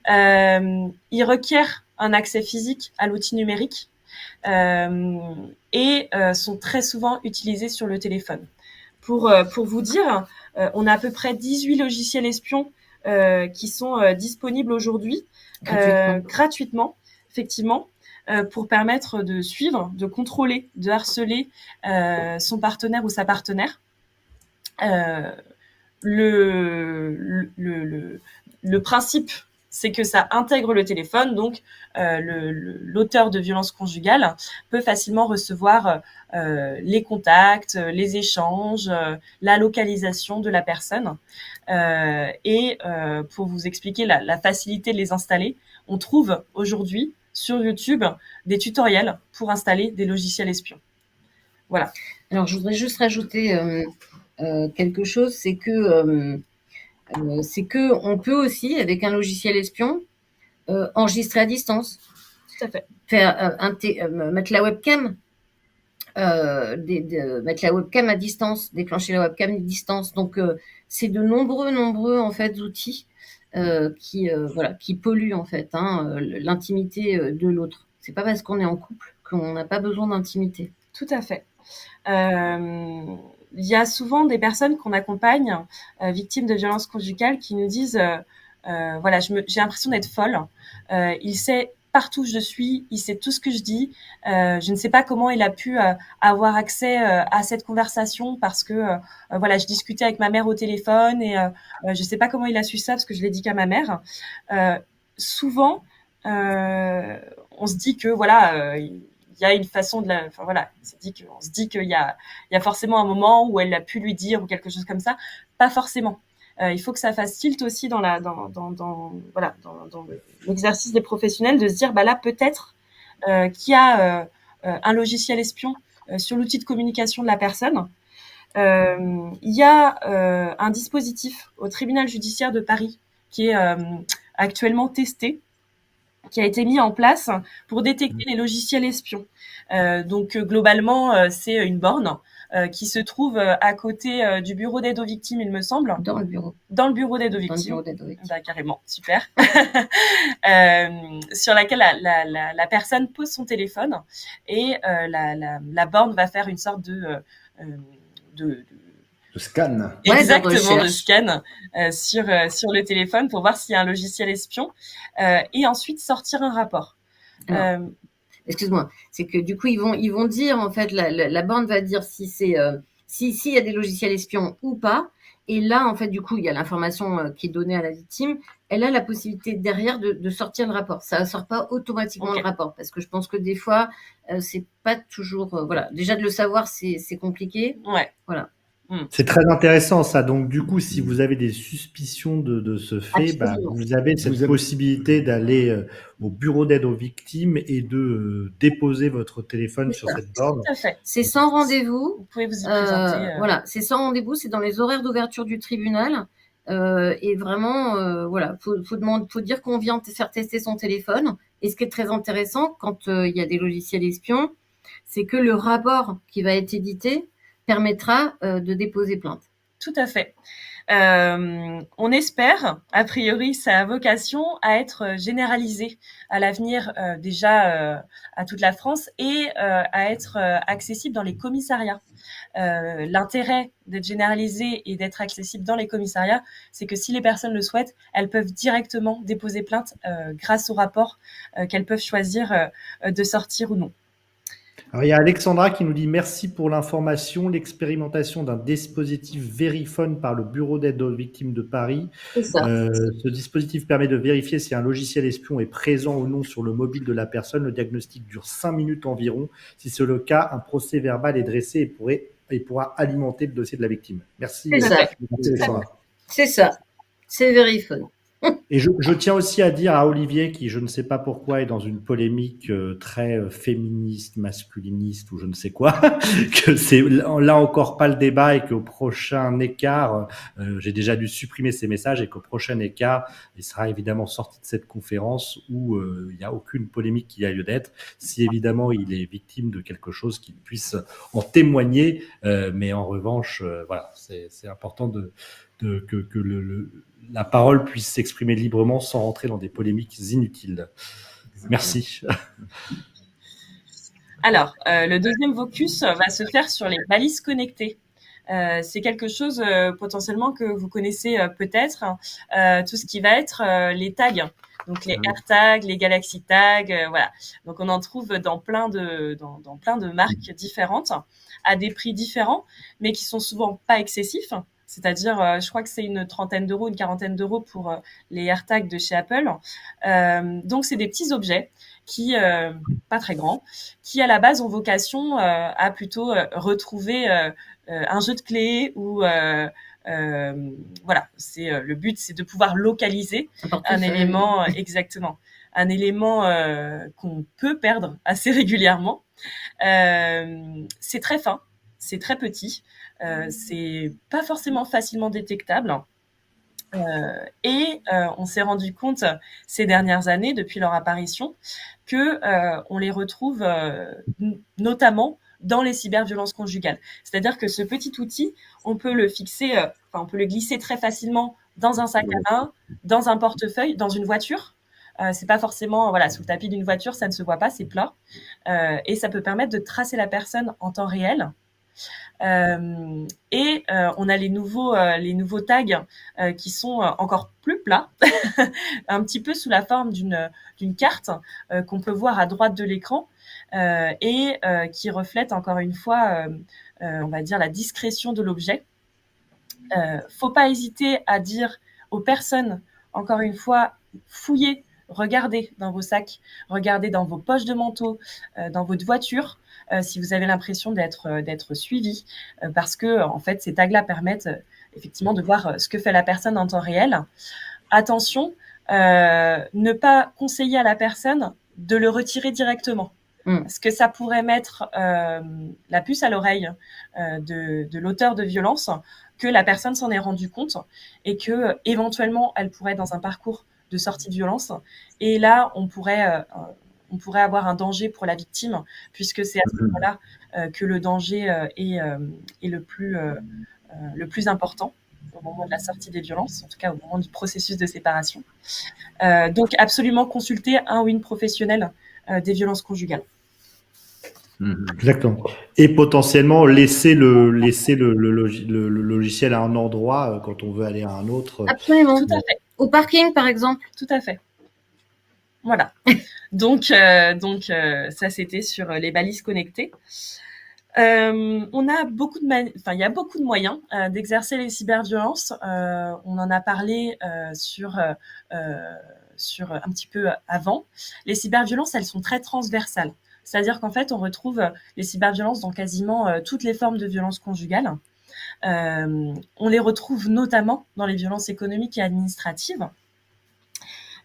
Speaker 4: Ils requièrent un accès physique à l'outil numérique et sont très souvent utilisés sur le téléphone. Pour vous dire, on a à peu près 18 logiciels espions qui sont disponibles aujourd'hui gratuitement, effectivement, pour permettre de suivre, de contrôler, de harceler son partenaire ou sa partenaire. Le principe, c'est que ça intègre le téléphone, donc l'auteur de violences conjugales peut facilement recevoir les contacts, les échanges, la localisation de la personne. Et pour vous expliquer la facilité de les installer, on trouve aujourd'hui sur YouTube des tutoriels pour installer des logiciels espions. Voilà.
Speaker 3: Alors, je voudrais juste rajouter quelque chose, c'est que on peut aussi, avec un logiciel espion, enregistrer à distance.
Speaker 4: Tout à fait.
Speaker 3: Mettre la webcam, mettre la webcam à distance, déclencher la webcam à distance. Donc, c'est de nombreux en fait outils qui polluent en fait l'intimité de l'autre. C'est pas parce qu'on est en couple qu'on n'a pas besoin d'intimité.
Speaker 4: Tout à fait. Il y a souvent des personnes qu'on accompagne, victimes de violences conjugales, qui nous disent voilà, j'ai l'impression d'être folle. Il sait partout où je suis, il sait tout ce que je dis. Je ne sais pas comment il a pu avoir accès à cette conversation parce que voilà, je discutais avec ma mère au téléphone et je sais pas comment il a su ça parce que je l'ai dit qu'à ma mère. Souvent, on se dit que voilà. Il y a une façon de on se dit qu'il y a forcément un moment où elle a pu lui dire ou quelque chose comme ça. Pas forcément. Il faut que ça fasse tilt aussi dans l'exercice des professionnels de se dire, bah là, peut-être qu'il y a un logiciel espion sur l'outil de communication de la personne. Il y a un dispositif au tribunal judiciaire de Paris qui est actuellement testé, qui a été mis en place pour détecter les logiciels espions. Donc globalement, c'est une borne qui se trouve à côté du bureau d'aide aux victimes, il me semble.
Speaker 3: Dans le bureau.
Speaker 4: Dans le bureau d'aide aux victimes. Bah, carrément, super. Sur laquelle la personne pose son téléphone et la borne va faire une sorte de
Speaker 2: scan.
Speaker 4: Exactement, de scan sur le téléphone pour voir s'il y a un logiciel espion et ensuite sortir un rapport.
Speaker 3: Excuse-moi, c'est que du coup ils vont dire en fait la borne va dire si c'est s'il y a des logiciels espions ou pas. Et là en fait du coup il y a l'information qui est donnée à la victime. Elle a la possibilité derrière de sortir le rapport. Ça ne sort pas automatiquement le rapport parce que je pense que des fois c'est pas toujours voilà. Déjà de le savoir c'est compliqué.
Speaker 4: Ouais.
Speaker 3: Voilà.
Speaker 1: C'est très intéressant ça. Donc du coup, si vous avez des suspicions de ce fait, vous avez cette possibilité d'aller au bureau d'aide aux victimes et de déposer votre téléphone sur cette borne.
Speaker 3: Tout à fait. C'est sans rendez-vous.
Speaker 4: Vous pouvez vous y présenter.
Speaker 3: Voilà, c'est sans rendez-vous. C'est dans les horaires d'ouverture du tribunal. Et vraiment, voilà, faut dire qu'on vient faire tester son téléphone. Et ce qui est très intéressant quand il y a des logiciels espions, c'est que le rapport qui va être édité permettra de déposer plainte.
Speaker 4: Tout à fait. On espère, a priori, ça a vocation à être généralisé à l'avenir, déjà à toute la France et à être accessible dans les commissariats. L'intérêt d'être généralisé et d'être accessible dans les commissariats, c'est que si les personnes le souhaitent, elles peuvent directement déposer plainte grâce au rapport qu'elles peuvent choisir de sortir ou non.
Speaker 1: Alors, il y a Alexandra qui nous dit merci pour l'information. L'expérimentation d'un dispositif Verifone par le Bureau d'aide aux victimes de Paris.
Speaker 3: C'est ça.
Speaker 1: Ce dispositif permet de vérifier si un logiciel espion est présent ou non sur le mobile de la personne. Le diagnostic dure 5 minutes environ. Si c'est le cas, un procès verbal est dressé et pourra alimenter le dossier de la victime. Merci.
Speaker 3: C'est ça.
Speaker 1: Merci, Alexandra.
Speaker 3: C'est ça. C'est Verifone.
Speaker 1: Et je tiens aussi à dire à Olivier, qui je ne sais pas pourquoi est dans une polémique très féministe, masculiniste ou je ne sais quoi, que c'est là encore pas le débat et qu'au prochain écart, j'ai déjà dû supprimer ces messages et qu'au prochain écart, il sera évidemment sorti de cette conférence où il n'y a aucune polémique qui a lieu d'être. Si évidemment il est victime de quelque chose, qu'il puisse en témoigner, mais en revanche, voilà, c'est important que la parole puisse s'exprimer librement sans rentrer dans des polémiques inutiles. Merci.
Speaker 4: Alors, le deuxième focus va se faire sur les balises connectées. C'est quelque chose potentiellement que vous connaissez peut-être, tout ce qui va être les tags. Donc les AirTags, les Galaxy Tags, voilà. Donc on en trouve dans plein de marques différentes, à des prix différents, mais qui sont souvent pas excessifs. C'est-à-dire, je crois que c'est une trentaine d'euros, une quarantaine d'euros pour les AirTags de chez Apple. Donc c'est des petits objets qui, pas très grands, qui à la base ont vocation à plutôt retrouver un jeu de clés ou voilà, le but, c'est de pouvoir localiser un élément exactement, un élément qu'on peut perdre assez régulièrement. C'est très fin, c'est très petit, c'est pas forcément facilement détectable. Et on s'est rendu compte ces dernières années, depuis leur apparition, que on les retrouve notamment dans les cyberviolences conjugales. C'est-à-dire que ce petit outil, on peut le fixer, on peut le glisser très facilement dans un sac à main, dans un portefeuille, dans une voiture. C'est pas forcément, voilà, sous le tapis d'une voiture, ça ne se voit pas, c'est plat. Et ça peut permettre de tracer la personne en temps réel. Et on a les nouveaux tags qui sont encore plus plats, un petit peu sous la forme d'une carte qu'on peut voir à droite de l'écran et qui reflète encore une fois, on va dire, la discrétion de l'objet. Faut pas hésiter à dire aux personnes, encore une fois, fouillez, regardez dans vos sacs, regardez dans vos poches de manteau, dans votre voiture, si vous avez l'impression d'être suivi, parce que en fait ces tags-là permettent effectivement de voir ce que fait la personne en temps réel. Attention, ne pas conseiller à la personne de le retirer directement. Parce que ça pourrait mettre la puce à l'oreille de l'auteur de violence, que la personne s'en est rendue compte et que éventuellement elle pourrait être dans un parcours de sortie de violence. Et là, on pourrait avoir un danger pour la victime, puisque c'est à ce moment-là que le danger est le plus important au moment de la sortie des violences, en tout cas au moment du processus de séparation. Donc absolument consulter un ou une professionnelle des violences conjugales.
Speaker 1: Exactement. Et potentiellement laisser le logiciel à un endroit quand on veut aller à un autre.
Speaker 3: Absolument.
Speaker 4: Tout à fait.
Speaker 3: Au parking, par exemple.
Speaker 4: Tout à fait. Voilà. Donc ça, c'était sur les balises connectées. On a il y a beaucoup de moyens d'exercer les cyberviolences. On en a parlé sur un petit peu avant. Les cyberviolences, elles sont très transversales. C'est-à-dire qu'en fait, on retrouve les cyberviolences dans quasiment toutes les formes de violences conjugales. On les retrouve notamment dans les violences économiques et administratives.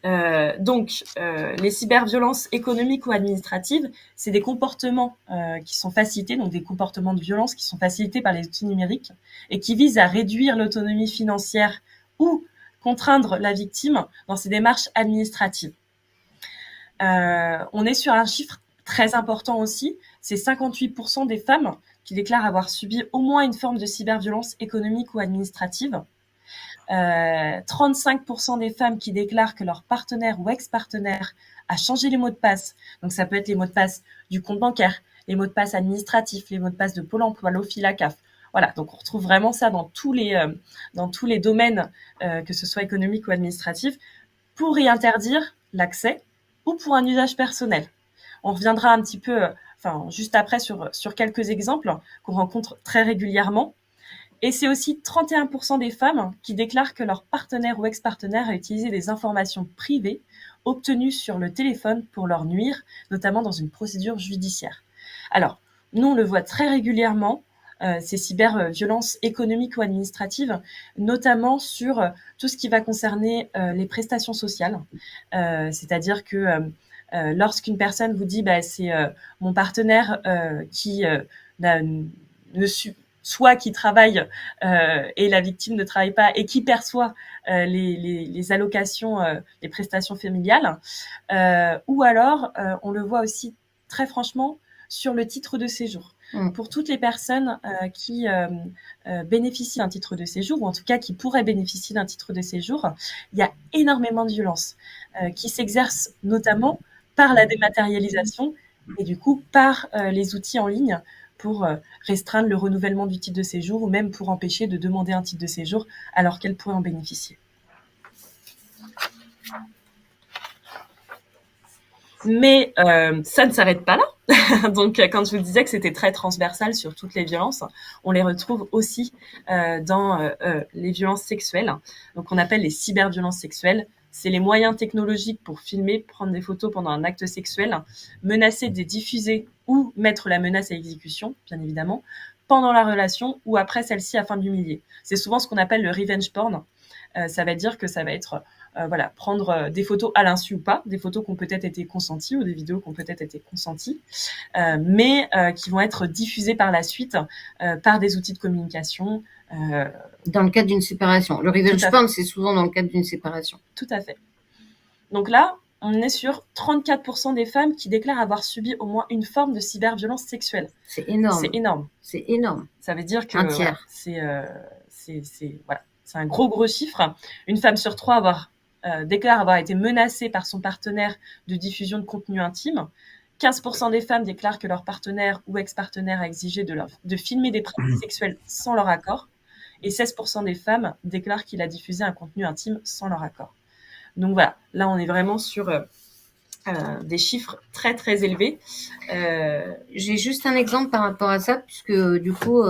Speaker 4: Donc, les cyberviolences économiques ou administratives, c'est des comportements qui sont facilités, donc des comportements de violence qui sont facilités par les outils numériques et qui visent à réduire l'autonomie financière ou contraindre la victime dans ses démarches administratives. On est sur un chiffre Très important aussi, c'est 58% des femmes qui déclarent avoir subi au moins une forme de cyberviolence économique ou administrative. 35% des femmes qui déclarent que leur partenaire ou ex-partenaire a changé les mots de passe. Donc ça peut être les mots de passe du compte bancaire, les mots de passe administratifs, les mots de passe de Pôle emploi, l'OFII, la CAF. Voilà, donc on retrouve vraiment ça dans tous les domaines, que ce soit économique ou administratif, pour y interdire l'accès ou pour un usage personnel. On reviendra un petit peu, juste après sur quelques exemples qu'on rencontre très régulièrement. Et c'est aussi 31% des femmes qui déclarent que leur partenaire ou ex-partenaire a utilisé des informations privées obtenues sur le téléphone pour leur nuire, notamment dans une procédure judiciaire. Alors, nous, on le voit très régulièrement, ces cyberviolences économiques ou administratives, notamment sur tout ce qui va concerner les prestations sociales. C'est-à-dire que lorsqu'une personne vous dit c'est mon partenaire qui soit qui travaille et la victime ne travaille pas et qui perçoit les allocations, les prestations familiales, ou alors on le voit aussi très franchement sur le titre de séjour. Pour toutes les personnes qui bénéficient d'un titre de séjour, ou en tout cas qui pourraient bénéficier d'un titre de séjour, il y a énormément de violences qui s'exercent notamment par la dématérialisation et du coup par les outils en ligne pour restreindre le renouvellement du titre de séjour ou même pour empêcher de demander un titre de séjour alors qu'elle pourrait en bénéficier. Mais ça ne s'arrête pas là. Donc, quand je vous disais que c'était très transversal sur toutes les violences, on les retrouve aussi dans les violences sexuelles. Donc, on appelle les cyberviolences sexuelles. C'est les moyens technologiques pour filmer, prendre des photos pendant un acte sexuel, menacer de diffuser ou mettre la menace à exécution, bien évidemment, pendant la relation ou après celle-ci afin de l'humilier. C'est souvent ce qu'on appelle le revenge porn. Ça va dire que ça va être prendre des photos à l'insu ou pas, des photos qui ont peut-être été consenties ou des vidéos qui ont peut-être été consenties, mais qui vont être diffusées par la suite par des outils de communication.
Speaker 3: Dans le cadre d'une séparation. Le revenge porn, c'est souvent dans le cadre d'une séparation.
Speaker 4: Tout à fait. Donc là, on est sur 34% des femmes qui déclarent avoir subi au moins une forme de cyberviolence sexuelle.
Speaker 3: C'est énorme.
Speaker 4: C'est énorme.
Speaker 3: C'est énorme.
Speaker 4: Ça veut dire que
Speaker 3: un tiers.
Speaker 4: C'est un gros chiffre. Une femme sur 3 déclare avoir été menacée par son partenaire de diffusion de contenu intime. 15% des femmes déclarent que leur partenaire ou ex-partenaire a exigé de filmer des pratiques sexuelles sans leur accord. Et 16% des femmes déclarent qu'il a diffusé un contenu intime sans leur accord. Donc voilà, là on est vraiment sur des chiffres très très élevés.
Speaker 3: J'ai juste un exemple par rapport à ça, puisque du coup,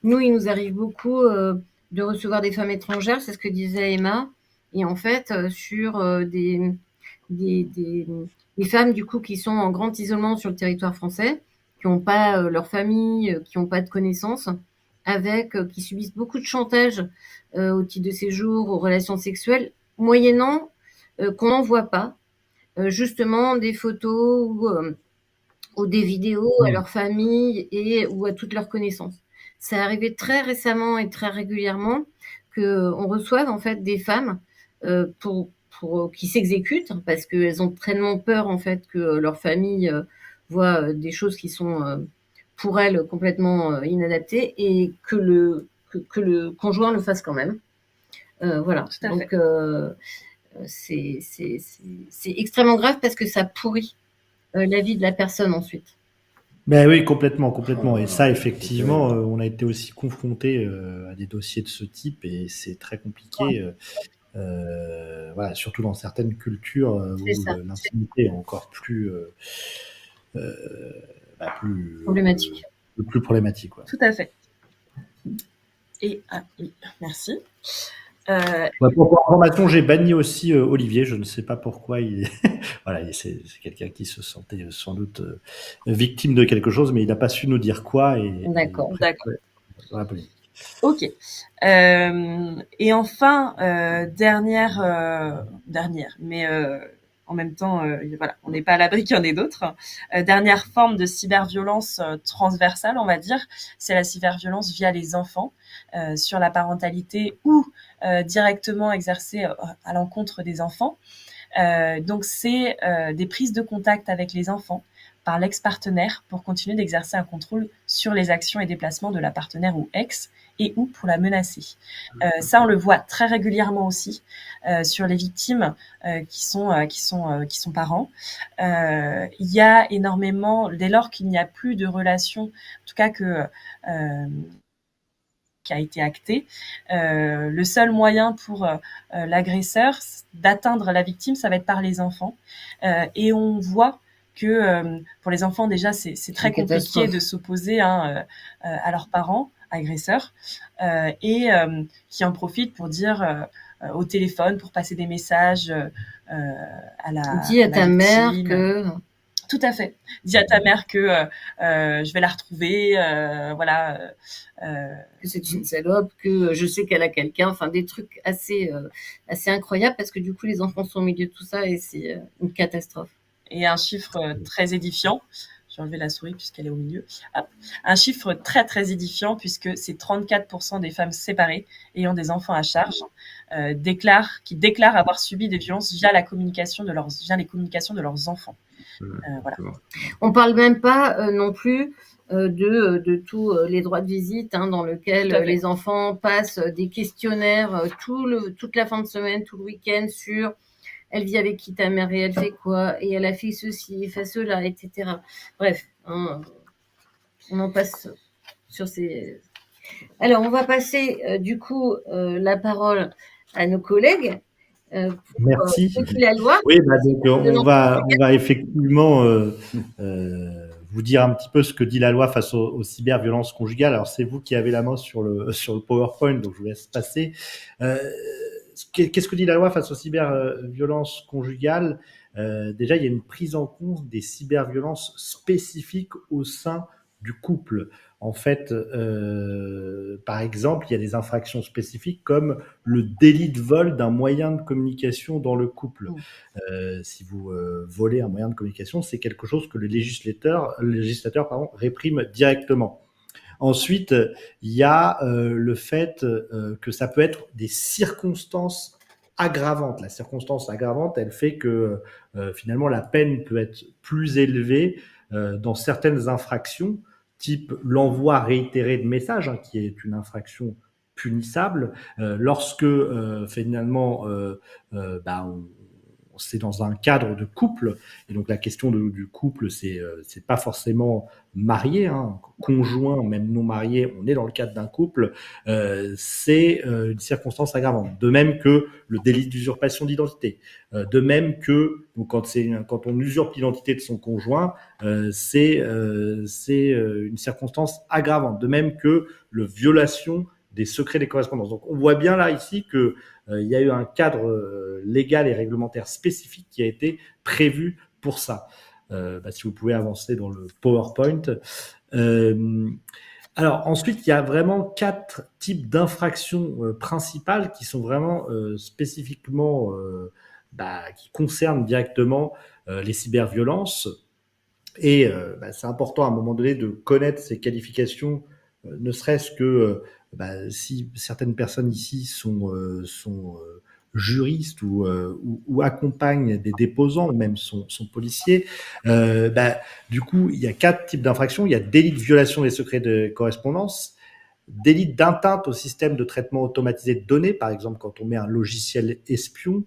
Speaker 3: nous, il nous arrive beaucoup de recevoir des femmes étrangères, c'est ce que disait Emma, et en fait, sur des femmes du coup qui sont en grand isolement sur le territoire français, qui n'ont pas leur famille, qui n'ont pas de connaissances, qui subissent beaucoup de chantage au titre de séjour, aux relations sexuelles, moyennant qu'on n'envoie pas justement des photos ou des vidéos à leur famille ou à toutes leurs connaissances. C'est arrivé très récemment et très régulièrement qu'on reçoive en fait des femmes qui s'exécutent parce qu'elles ont tellement peur en fait que leur famille voit des choses qui sont pour elles complètement inadaptées et que le conjoint le fasse quand même. Voilà. Donc c'est extrêmement grave parce que ça pourrit la vie de la personne ensuite.
Speaker 1: Ben oui, complètement. Et ça, effectivement, on a été aussi confronté à des dossiers de ce type et c'est très compliqué. Voilà, surtout dans certaines cultures où l'intimité est encore plus
Speaker 3: problématique.
Speaker 1: Plus problématique. Ouais.
Speaker 4: Tout à fait. Et oui, merci.
Speaker 1: Pour information, j'ai banni aussi Olivier. Je ne sais pas pourquoi. Voilà, c'est quelqu'un qui se sentait sans doute victime de quelque chose, mais il n'a pas su nous dire quoi.
Speaker 3: D'accord.
Speaker 1: Dans la polémique.
Speaker 4: Ok. Et enfin, dernière, mais en même temps, voilà, on n'est pas à l'abri qu'il y en ait d'autres. Dernière forme de cyberviolence transversale, on va dire, c'est la cyberviolence via les enfants, sur la parentalité ou directement exercée à l'encontre des enfants. Donc c'est des prises de contact avec les enfants par l'ex-partenaire pour continuer d'exercer un contrôle sur les actions et déplacements de la partenaire ou ex et ou pour la menacer. Ça, on le voit très régulièrement aussi sur les victimes qui sont parents. Il y a énormément, dès lors qu'il n'y a plus de relation, en tout cas qui a été acté, le seul moyen pour l'agresseur d'atteindre la victime, ça va être par les enfants. Et on voit que pour les enfants, déjà, c'est très compliqué de s'opposer à leurs parents agresseurs et qui en profitent pour dire au téléphone, pour passer des messages à la
Speaker 3: Dis à ta mère
Speaker 4: victime.
Speaker 3: que...
Speaker 4: Tout à fait. Dis à ta mère que je vais la retrouver, voilà.
Speaker 3: Que c'est une salope, que je sais qu'elle a quelqu'un, enfin des trucs assez incroyables parce que du coup les enfants sont au milieu de tout ça et c'est une catastrophe.
Speaker 4: Et un chiffre très édifiant, j'ai enlevé la souris puisqu'elle est au milieu. Hop. Un chiffre très très édifiant puisque c'est 34% des femmes séparées ayant des enfants à charge qui déclarent avoir subi des violences via les communications de leurs enfants. Voilà.
Speaker 3: On parle même pas non plus de tous les droits de visite dans lequel les enfants passent des questionnaires toute la fin de semaine, tout le week-end sur elle vit avec qui ta mère et elle fait quoi et elle a fait ceci, fait cela, etc. Bref, on en passe sur ces... Alors, on va passer du coup la parole à nos collègues.
Speaker 1: Merci.
Speaker 3: La loi.
Speaker 1: Oui, donc on va effectivement vous dire un petit peu ce que dit la loi face aux cyberviolences conjugales. Alors, c'est vous qui avez la main sur le PowerPoint, donc je vous laisse passer. Qu'est-ce que dit la loi face aux cyberviolences conjugales? Déjà, il y a une prise en compte des cyberviolences spécifiques au sein du couple. En fait, par exemple, il y a des infractions spécifiques comme le délit de vol d'un moyen de communication dans le couple. Si vous volez un moyen de communication, c'est quelque chose que le législateur réprime directement. Ensuite, il y a le fait que ça peut être des circonstances aggravantes. La circonstance aggravante, elle fait que finalement la peine peut être plus élevée dans certaines infractions, type l'envoi réitéré de messages, qui est une infraction punissable, lorsque finalement c'est dans un cadre de couple, et donc la question du couple, c'est pas forcément marié, conjoint, même non marié, on est dans le cadre d'un couple, c'est une circonstance aggravante. De même que le délit d'usurpation d'identité, de même que donc quand on usurpe l'identité de son conjoint, c'est une circonstance aggravante. De même que le violation des secrets des correspondances. Donc on voit bien là ici que il y a eu un cadre légal et réglementaire spécifique qui a été prévu pour ça. Si vous pouvez avancer dans le PowerPoint. Alors ensuite, il y a vraiment 4 types d'infractions principales qui sont vraiment spécifiquement qui concernent directement les cyberviolences. Et c'est important à un moment donné de connaître ces qualifications, ne serait-ce que si certaines personnes ici sont juristes ou accompagnent des déposants, ou même sont policiers. Du coup, il y a 4 types d'infractions. Il y a délit de violation des secrets de correspondance, délit d'atteinte au système de traitement automatisé de données, par exemple quand on met un logiciel espion,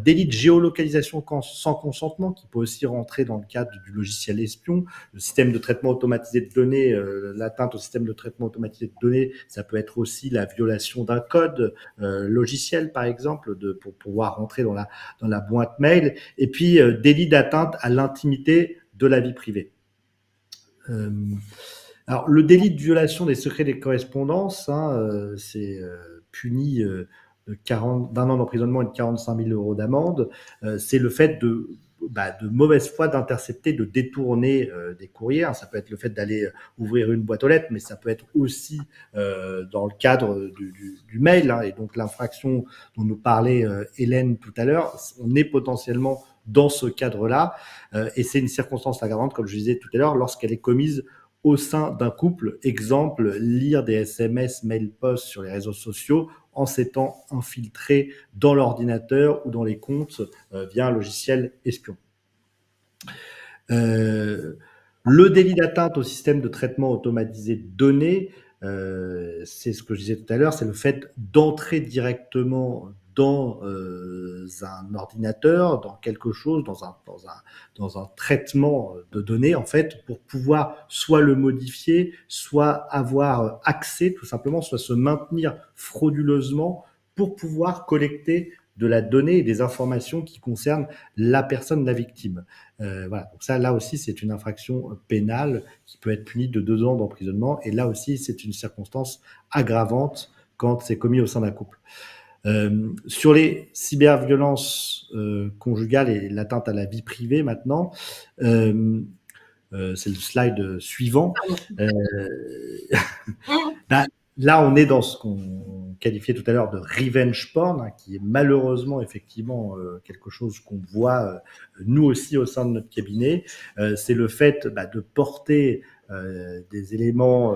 Speaker 1: délit de géolocalisation sans consentement, qui peut aussi rentrer dans le cadre du logiciel espion, le système de traitement automatisé de données, l'atteinte au système de traitement automatisé de données, ça peut être aussi la violation d'un code logiciel, par exemple, pour pouvoir rentrer dans la boîte mail, et puis délit d'atteinte à l'intimité de la vie privée. Alors, le délit de violation des secrets des correspondances, c'est puni d'un an d'emprisonnement et de 45 000 euros d'amende. C'est le fait de mauvaise foi d'intercepter, de détourner des courriers. Ça peut être le fait d'aller ouvrir une boîte aux lettres, mais ça peut être aussi dans le cadre du mail. Et donc, l'infraction dont nous parlait Hélène tout à l'heure, on est potentiellement dans ce cadre-là. Et c'est une circonstance aggravante, comme je disais tout à l'heure, lorsqu'elle est commise au sein d'un couple. Exemple, lire des SMS, mail, post sur les réseaux sociaux en s'étant infiltré dans l'ordinateur ou dans les comptes via un logiciel espion. Le délit d'atteinte au système de traitement automatisé de données, c'est ce que je disais tout à l'heure, c'est le fait d'entrer directement dans un ordinateur, dans quelque chose, dans un traitement de données, en fait, pour pouvoir soit le modifier, soit avoir accès, tout simplement, soit se maintenir frauduleusement pour pouvoir collecter de la donnée et des informations qui concernent la personne, la victime. Voilà. Donc ça, là aussi, c'est une infraction pénale qui peut être punie de 2 ans d'emprisonnement. Et là aussi, c'est une circonstance aggravante quand c'est commis au sein d'un couple. Sur les cyberviolences conjugales et l'atteinte à la vie privée maintenant, c'est le slide suivant. Bah, là, on est dans ce qu'on qualifiait tout à l'heure de revenge porn, hein, qui est malheureusement effectivement quelque chose qu'on voit nous aussi au sein de notre cabinet. C'est le fait de porter des éléments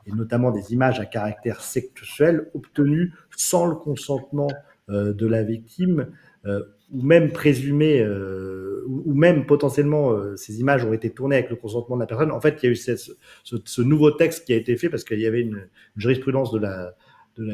Speaker 1: et notamment des images à caractère sexuel obtenues sans le consentement de la victime, ou même présumé, ou même potentiellement ces images ont été tournées avec le consentement de la personne. En fait, il y a eu ce nouveau texte qui a été fait parce qu'il y avait une jurisprudence de la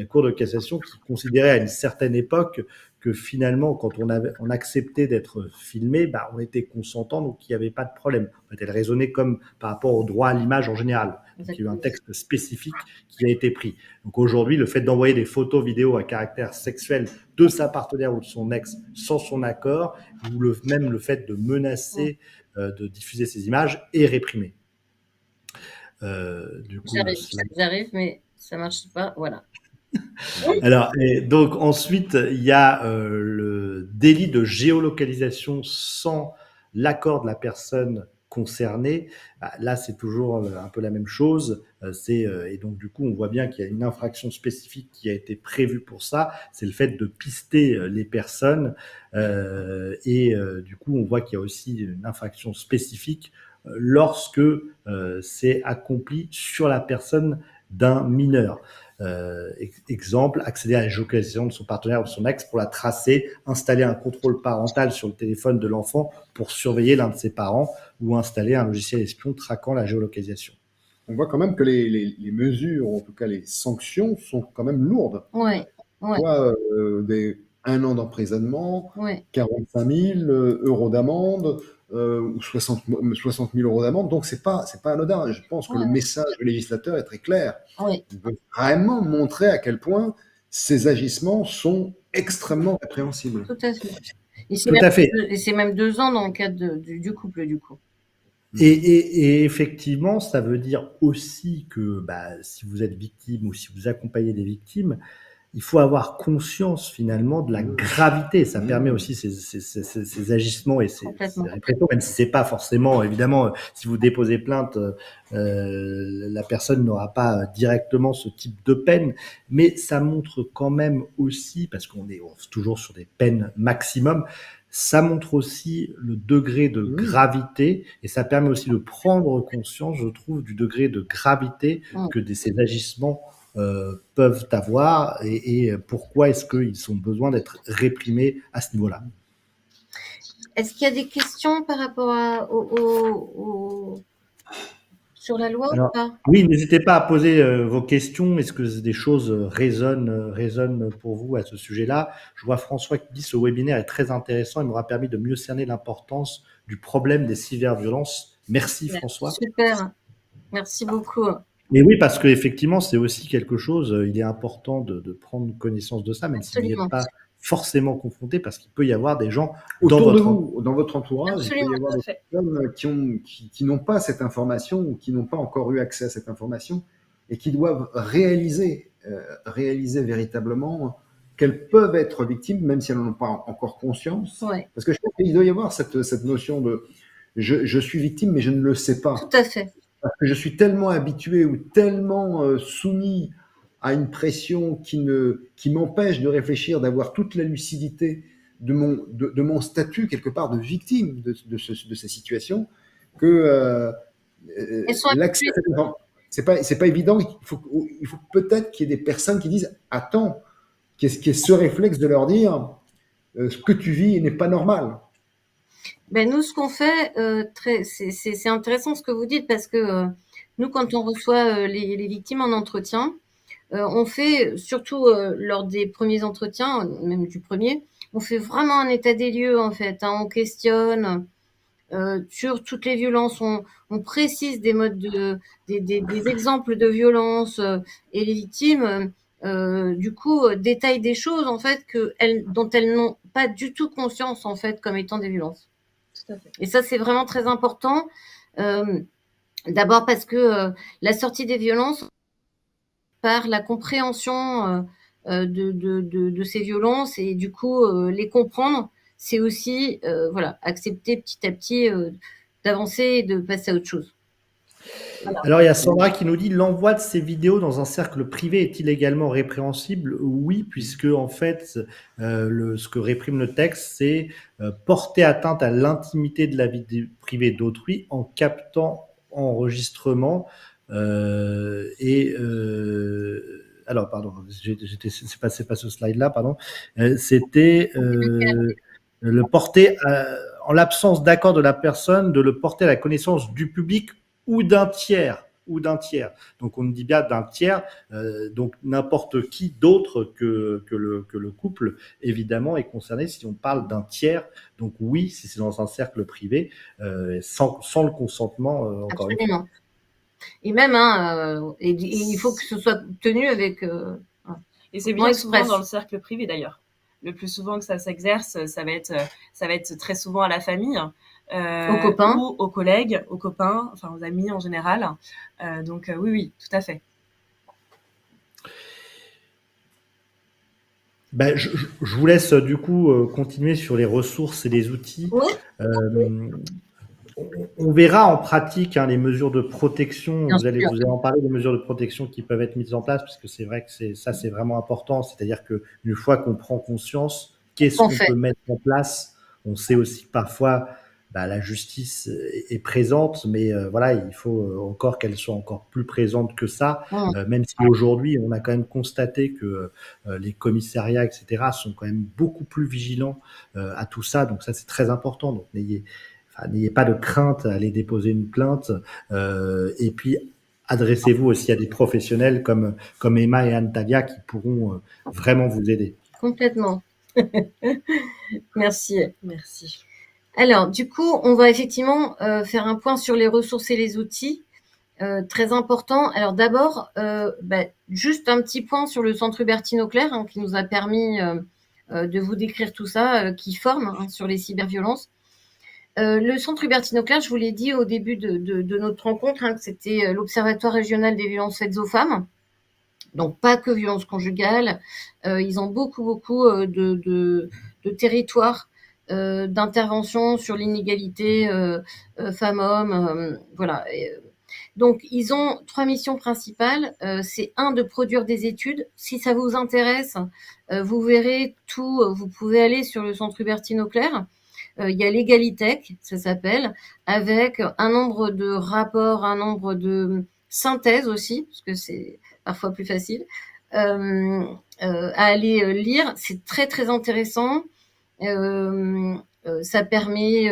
Speaker 1: Cour de cassation qui considérait à une certaine époque que finalement, quand on acceptait d'être filmé, on était consentant, donc il n'y avait pas de problème. En fait, elle raisonnait comme par rapport au droit à l'image en général. Donc, il y a eu un texte spécifique qui a été pris. Donc aujourd'hui, le fait d'envoyer des photos, vidéos à caractère sexuel de sa partenaire ou de son ex sans son accord, ou même le fait de menacer de diffuser ces images est réprimé.
Speaker 3: Du coup, j'arrive, mais ça marche pas. Voilà.
Speaker 1: Alors, et donc ensuite, il y a le délit de géolocalisation sans l'accord de la personne concernée. Là, c'est toujours un peu la même chose. Et donc, du coup, on voit bien qu'il y a une infraction spécifique qui a été prévue pour ça. C'est le fait de pister les personnes. Du coup, on voit qu'il y a aussi une infraction spécifique lorsque c'est accompli sur la personne d'un mineur. Exemple, accéder à la géolocalisation de son partenaire ou de son ex pour la tracer, installer un contrôle parental sur le téléphone de l'enfant pour surveiller l'un de ses parents ou installer un logiciel espion traquant la géolocalisation.
Speaker 2: On voit quand même que les mesures, en tout cas les sanctions, sont quand même lourdes.
Speaker 3: Ouais.
Speaker 2: On voit 1 an d'emprisonnement, 45 000 euros d'amende, ou 60 000 euros d'amende. Donc, c'est pas anodin. Je pense que le message du législateur est très clair. Il veut vraiment montrer à quel point ces agissements sont extrêmement répréhensibles.
Speaker 3: Tout à fait. Et c'est même 2 ans dans le cadre du couple, du coup.
Speaker 1: Et effectivement, ça veut dire aussi que si vous êtes victime ou si vous accompagnez des victimes, il faut avoir conscience finalement de la gravité. Ça permet aussi ces agissements et ces répressions, même si c'est pas forcément, évidemment, si vous déposez plainte, la personne n'aura pas directement ce type de peine, mais ça montre quand même aussi, parce qu'on est toujours sur des peines maximum, ça montre aussi le degré de gravité et ça permet aussi de prendre conscience, je trouve, du degré de gravité que ces agissements peuvent avoir et pourquoi est-ce qu'ils ont besoin d'être réprimés à ce niveau-là.
Speaker 3: Est-ce qu'il y a des questions par rapport sur la loi ou pas ?
Speaker 1: Oui, n'hésitez pas à poser vos questions. Est-ce que des choses résonnent pour vous à ce sujet-là ? Je vois François qui dit ce webinaire est très intéressant et m'aura permis de mieux cerner l'importance du problème des cyberviolences. Merci François.
Speaker 3: Super, merci beaucoup.
Speaker 1: Et oui, parce qu'effectivement, c'est aussi quelque chose, il est important de prendre connaissance de ça, même si vous n'êtes pas forcément confronté, parce qu'il peut y avoir des gens
Speaker 2: autour de vous, dans votre entourage, il peut y avoir des personnes qui n'ont pas cette information ou qui n'ont pas encore eu accès à cette information et qui doivent réaliser véritablement qu'elles peuvent être victimes, même si elles n'en ont pas encore conscience. Parce que je pense qu'il doit y avoir cette notion de je suis victime, mais je ne le sais pas.
Speaker 3: Tout à fait.
Speaker 2: Parce que je suis tellement habitué ou tellement soumis à une pression qui m'empêche de réfléchir, d'avoir toute la lucidité de mon statut quelque part de victime de ces situations, que l'accès c'est pas évident. Il faut peut-être qu'il y ait des personnes qui disent attends, Qu'est-ce ce réflexe de leur dire ce que tu vis n'est pas normal.
Speaker 3: Ben nous, ce qu'on fait, c'est intéressant ce que vous dites parce que nous, quand on reçoit les victimes en entretien, on fait, surtout lors des premiers entretiens, même du premier, on fait vraiment un état des lieux en fait. Hein, on questionne sur toutes les violences, on précise des modes des exemples de violence et les victimes, du coup, détaillent des choses en fait dont elles n'ont pas du tout conscience en fait comme étant des violences.
Speaker 4: Tout à fait.
Speaker 3: Et ça, c'est vraiment très important. D'abord parce que la sortie des violences par la compréhension de ces violences et du coup les comprendre, c'est aussi voilà, accepter petit à petit d'avancer et de passer à autre chose.
Speaker 4: Voilà.
Speaker 1: Alors, il y a Sandra qui nous dit l'envoi de ces vidéos dans un cercle privé est-il également répréhensible? Oui, puisque en fait, ce que réprime le texte, c'est porter atteinte à l'intimité de la vie privée d'autrui en captant enregistrement alors, pardon, c'est pas ce slide-là, pardon. C'était le porter, en l'absence d'accord de la personne, de le porter à la connaissance du public ou d'un tiers. Donc on dit bien d'un tiers, donc n'importe qui d'autre que le couple, évidemment, est concerné si on parle d'un tiers. Donc oui, si c'est dans un cercle privé, sans le consentement, encore une fois.
Speaker 3: Absolument. Et même, hein, et il faut que ce soit tenu avec
Speaker 4: Et c'est bien souvent dans le cercle privé d'ailleurs. Le plus souvent que ça s'exerce, ça va être très souvent à la famille,
Speaker 3: aux copains,
Speaker 4: ou aux collègues, aux copains, enfin aux amis en général. Donc oui, tout à fait.
Speaker 1: Ben, je vous laisse du coup continuer sur les ressources et les outils.
Speaker 3: oui.
Speaker 1: On verra en pratique les mesures de protection.
Speaker 3: Bien
Speaker 1: Vous allez
Speaker 3: sûr.
Speaker 1: en parler des mesures de protection qui peuvent être mises en place, parce que c'est vrai que c'est vraiment important. C'est-à-dire qu'une fois qu'on prend conscience, qu'est-ce qu'on peut mettre en place? On sait aussi parfois, la justice est présente, mais voilà, il faut encore qu'elle soit encore plus présente que ça. Même si aujourd'hui, on a quand même constaté que les commissariats, etc., sont quand même beaucoup plus vigilants à tout ça. Donc ça, c'est très important. Donc n'ayez pas de crainte à aller déposer une plainte. Et puis, adressez-vous aussi à des professionnels comme Emma et Anne-Talia qui pourront vraiment vous aider.
Speaker 3: Complètement. Merci.
Speaker 4: Merci.
Speaker 3: Alors, du coup, on va effectivement faire un point sur les ressources et les outils. Très important. Alors d'abord, juste un petit point sur le centre Hubertine Auclair qui nous a permis de vous décrire tout ça, qui forme sur les cyberviolences. Le centre Hubertine Auclair, je vous l'ai dit au début de notre rencontre, que c'était l'Observatoire régional des violences faites aux femmes. Donc pas que violences conjugales. Ils ont beaucoup de territoires d'intervention sur l'inégalité femmes-hommes. Voilà. Donc, ils ont 3 missions principales. C'est de produire des études. Si ça vous intéresse, vous verrez tout. Vous pouvez aller sur le centre Hubertine Auclair. Il y a l'Egalitech, ça s'appelle, avec un nombre de rapports, un nombre de synthèses aussi, parce que c'est parfois plus facile, à aller lire. C'est très intéressant. Ça permet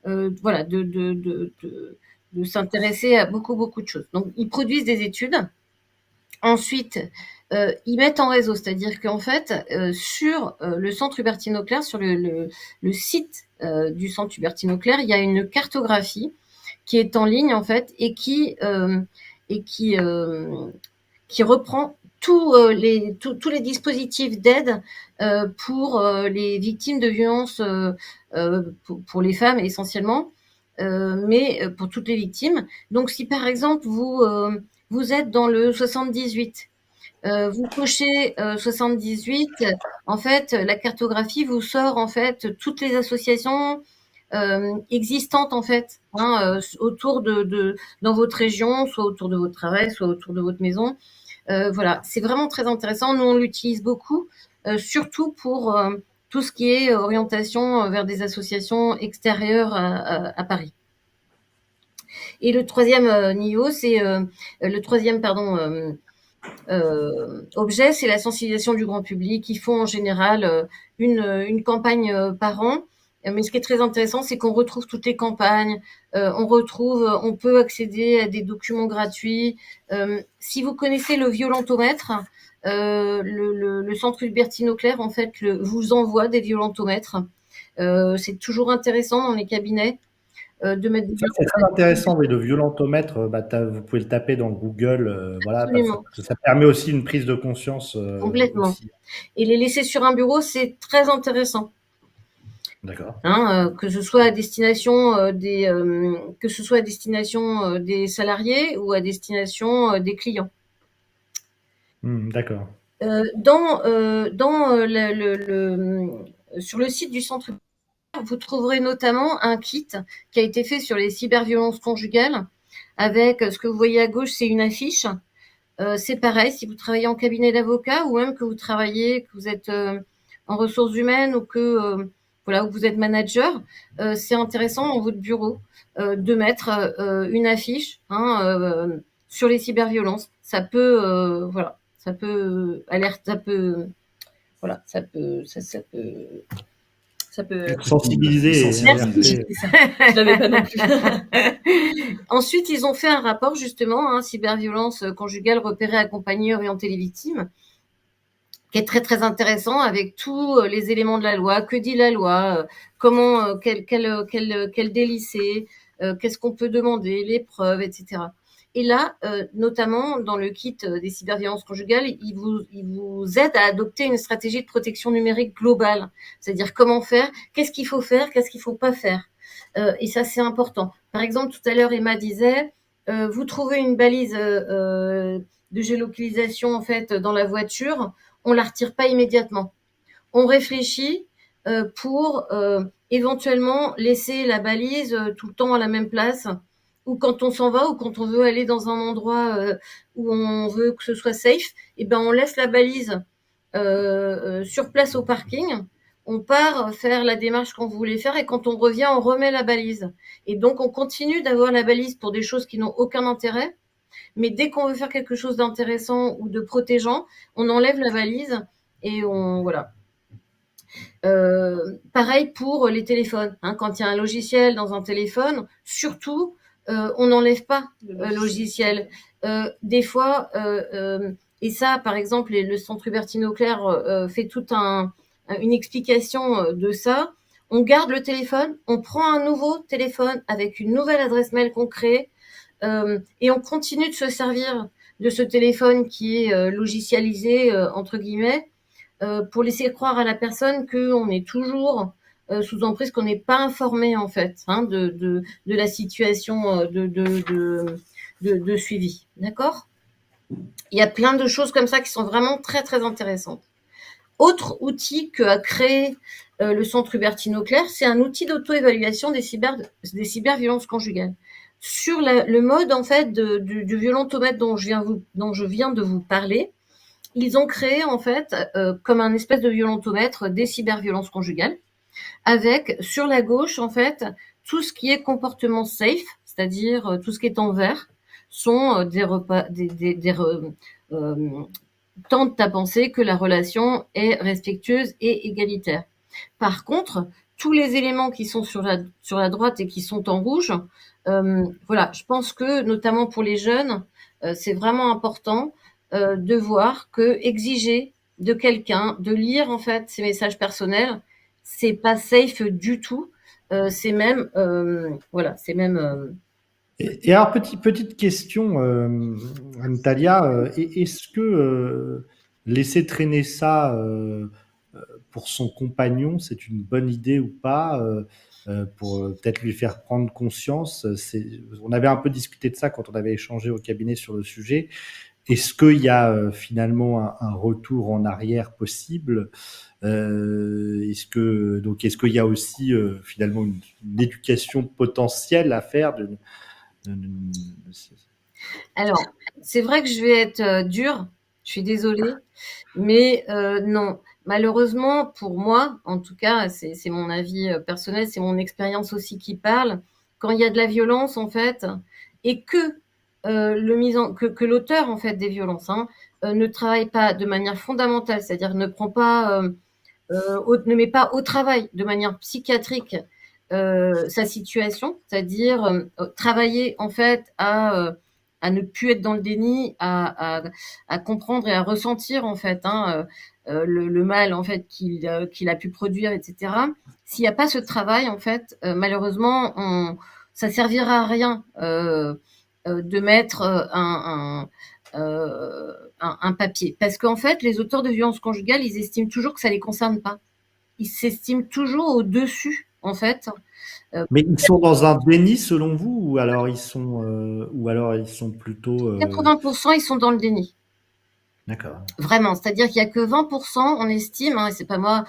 Speaker 3: voilà, de s'intéresser à beaucoup de choses. Donc, ils produisent des études. Ensuite, ils mettent en réseau, c'est-à-dire qu'en fait, sur le centre Hubertine Auclair, sur le site du centre Hubertine Auclair, il y a une cartographie qui est en ligne en fait et qui reprend tous les dispositifs d'aide pour les victimes de violences, pour les femmes essentiellement, mais pour toutes les victimes. Donc, si par exemple vous êtes dans le 78, vous cochez 78, en fait, la cartographie vous sort en fait toutes les associations existantes en fait, autour dans votre région, soit autour de votre travail, soit autour de votre maison. Voilà, c'est vraiment très intéressant. Nous, on l'utilise beaucoup, surtout pour tout ce qui est orientation vers des associations extérieures à Paris. Et le troisième niveau, c'est le troisième, objet, c'est la sensibilisation du grand public. Ils font en général une campagne par an. Mais ce qui est très intéressant, c'est qu'on retrouve toutes les campagnes. On peut accéder à des documents gratuits. Si vous connaissez le violentomètre, le centre Hubertine Auclair, en fait, vous envoie des violentomètres. C'est toujours intéressant dans les cabinets de mettre des
Speaker 1: Ça, c'est très intéressant, oui, le violentomètre, vous pouvez le taper dans Google, voilà,
Speaker 3: absolument,
Speaker 1: ça permet aussi une prise de conscience
Speaker 3: complètement.
Speaker 1: aussi.
Speaker 3: Et les laisser sur un bureau, c'est très intéressant.
Speaker 1: D'accord.
Speaker 3: Que ce soit à destination des salariés ou à destination des clients.
Speaker 1: D'accord.
Speaker 3: Sur le site du centre, vous trouverez notamment un kit qui a été fait sur les cyberviolences conjugales. Avec ce que vous voyez à gauche, c'est une affiche. C'est pareil, si vous travaillez en cabinet d'avocat ou même que vous êtes en ressources humaines ou que vous êtes manager, c'est intéressant dans votre bureau de mettre une affiche sur les cyberviolences. Ça peut
Speaker 1: Sensibiliser et alerter.
Speaker 4: Je l'avais pas non plus.
Speaker 3: Ensuite, ils ont fait un rapport justement, cyberviolence conjugale repérée, accompagnée, orienter les victimes, qui est très très intéressant avec tous les éléments de la loi. Que dit la loi, comment, quel délit c'est, qu'est-ce qu'on peut demander, les preuves, etc. Et là, notamment dans le kit des cyberviolences conjugales, il vous aide à adopter une stratégie de protection numérique globale. C'est-à-dire comment faire, qu'est-ce qu'il faut faire, qu'est-ce qu'il faut pas faire. Et ça, c'est important. Par exemple, tout à l'heure, Emma disait, vous trouvez une balise de géolocalisation en fait dans la voiture, on la retire pas immédiatement. On réfléchit pour éventuellement laisser la balise tout le temps à la même place, ou quand on s'en va, ou quand on veut aller dans un endroit où on veut que ce soit safe, et ben on laisse la balise sur place au parking. On part faire la démarche qu'on voulait faire et quand on revient, on remet la balise. Et donc, on continue d'avoir la balise pour des choses qui n'ont aucun intérêt. Mais dès qu'on veut faire quelque chose d'intéressant ou de protégeant, on enlève la valise et voilà. Pareil pour les téléphones. Quand il y a un logiciel dans un téléphone, surtout, on n'enlève pas le logiciel. Des fois, et ça, par exemple, le centre Hubertine Auclair fait toute une explication de ça. On garde le téléphone, on prend un nouveau téléphone avec une nouvelle adresse mail qu'on crée, et on continue de se servir de ce téléphone qui est logicialisé, entre guillemets, pour laisser croire à la personne qu'on est toujours sous emprise, qu'on n'est pas informé en fait de la situation de suivi. D'accord ? Il y a plein de choses comme ça qui sont vraiment très très intéressantes. Autre outil qu'a créé le centre Hubertine Auclair, c'est un outil d'auto-évaluation des cyberviolences conjugales. Sur le mode en fait du violentomètre dont je viens de vous parler, ils ont créé en fait comme un espèce de violentomètre des cyberviolences conjugales, avec sur la gauche en fait tout ce qui est comportement safe, c'est-à-dire tout ce qui est en vert, sont tentent à penser que la relation est respectueuse et égalitaire. Par contre, tous les éléments qui sont sur la droite et qui sont en rouge, je pense que notamment pour les jeunes, c'est vraiment important de voir que exiger de quelqu'un de lire en fait ses messages personnels, c'est pas safe du tout. C'est même
Speaker 1: Et alors, petite question, Antalya, est-ce que laisser traîner ça pour son compagnon, c'est une bonne idée ou pas pour peut-être lui faire prendre conscience? On avait un peu discuté de ça quand on avait échangé au cabinet sur le sujet. Est-ce qu'il y a finalement un retour en arrière possible? Est-ce qu'il y a aussi finalement une éducation potentielle à faire
Speaker 3: Alors, c'est vrai que je vais être dure, je suis désolée, mais non. Malheureusement, pour moi, en tout cas, c'est mon avis personnel, c'est mon expérience aussi qui parle. Quand il y a de la violence, en fait, et que que l'auteur en fait des violences ne travaille pas de manière fondamentale, c'est-à-dire ne met pas au travail de manière psychiatrique sa situation, c'est-à-dire travailler en fait à ne plus être dans le déni, à comprendre et à ressentir en fait le mal en fait qu'il a pu produire, etc. S'il n'y a pas ce travail en fait, malheureusement, ça servira à rien de mettre un papier, parce qu'en fait, les auteurs de violences conjugales, ils estiment toujours que ça les concerne pas. Ils s'estiment toujours au-dessus, en fait.
Speaker 1: Mais ils sont dans un déni selon vous, ou alors ils sont plutôt
Speaker 3: 80%, ils sont dans le déni.
Speaker 1: d'accord.
Speaker 3: Vraiment. C'est-à-dire qu'il y a que 20%, on estime, et c'est pas moi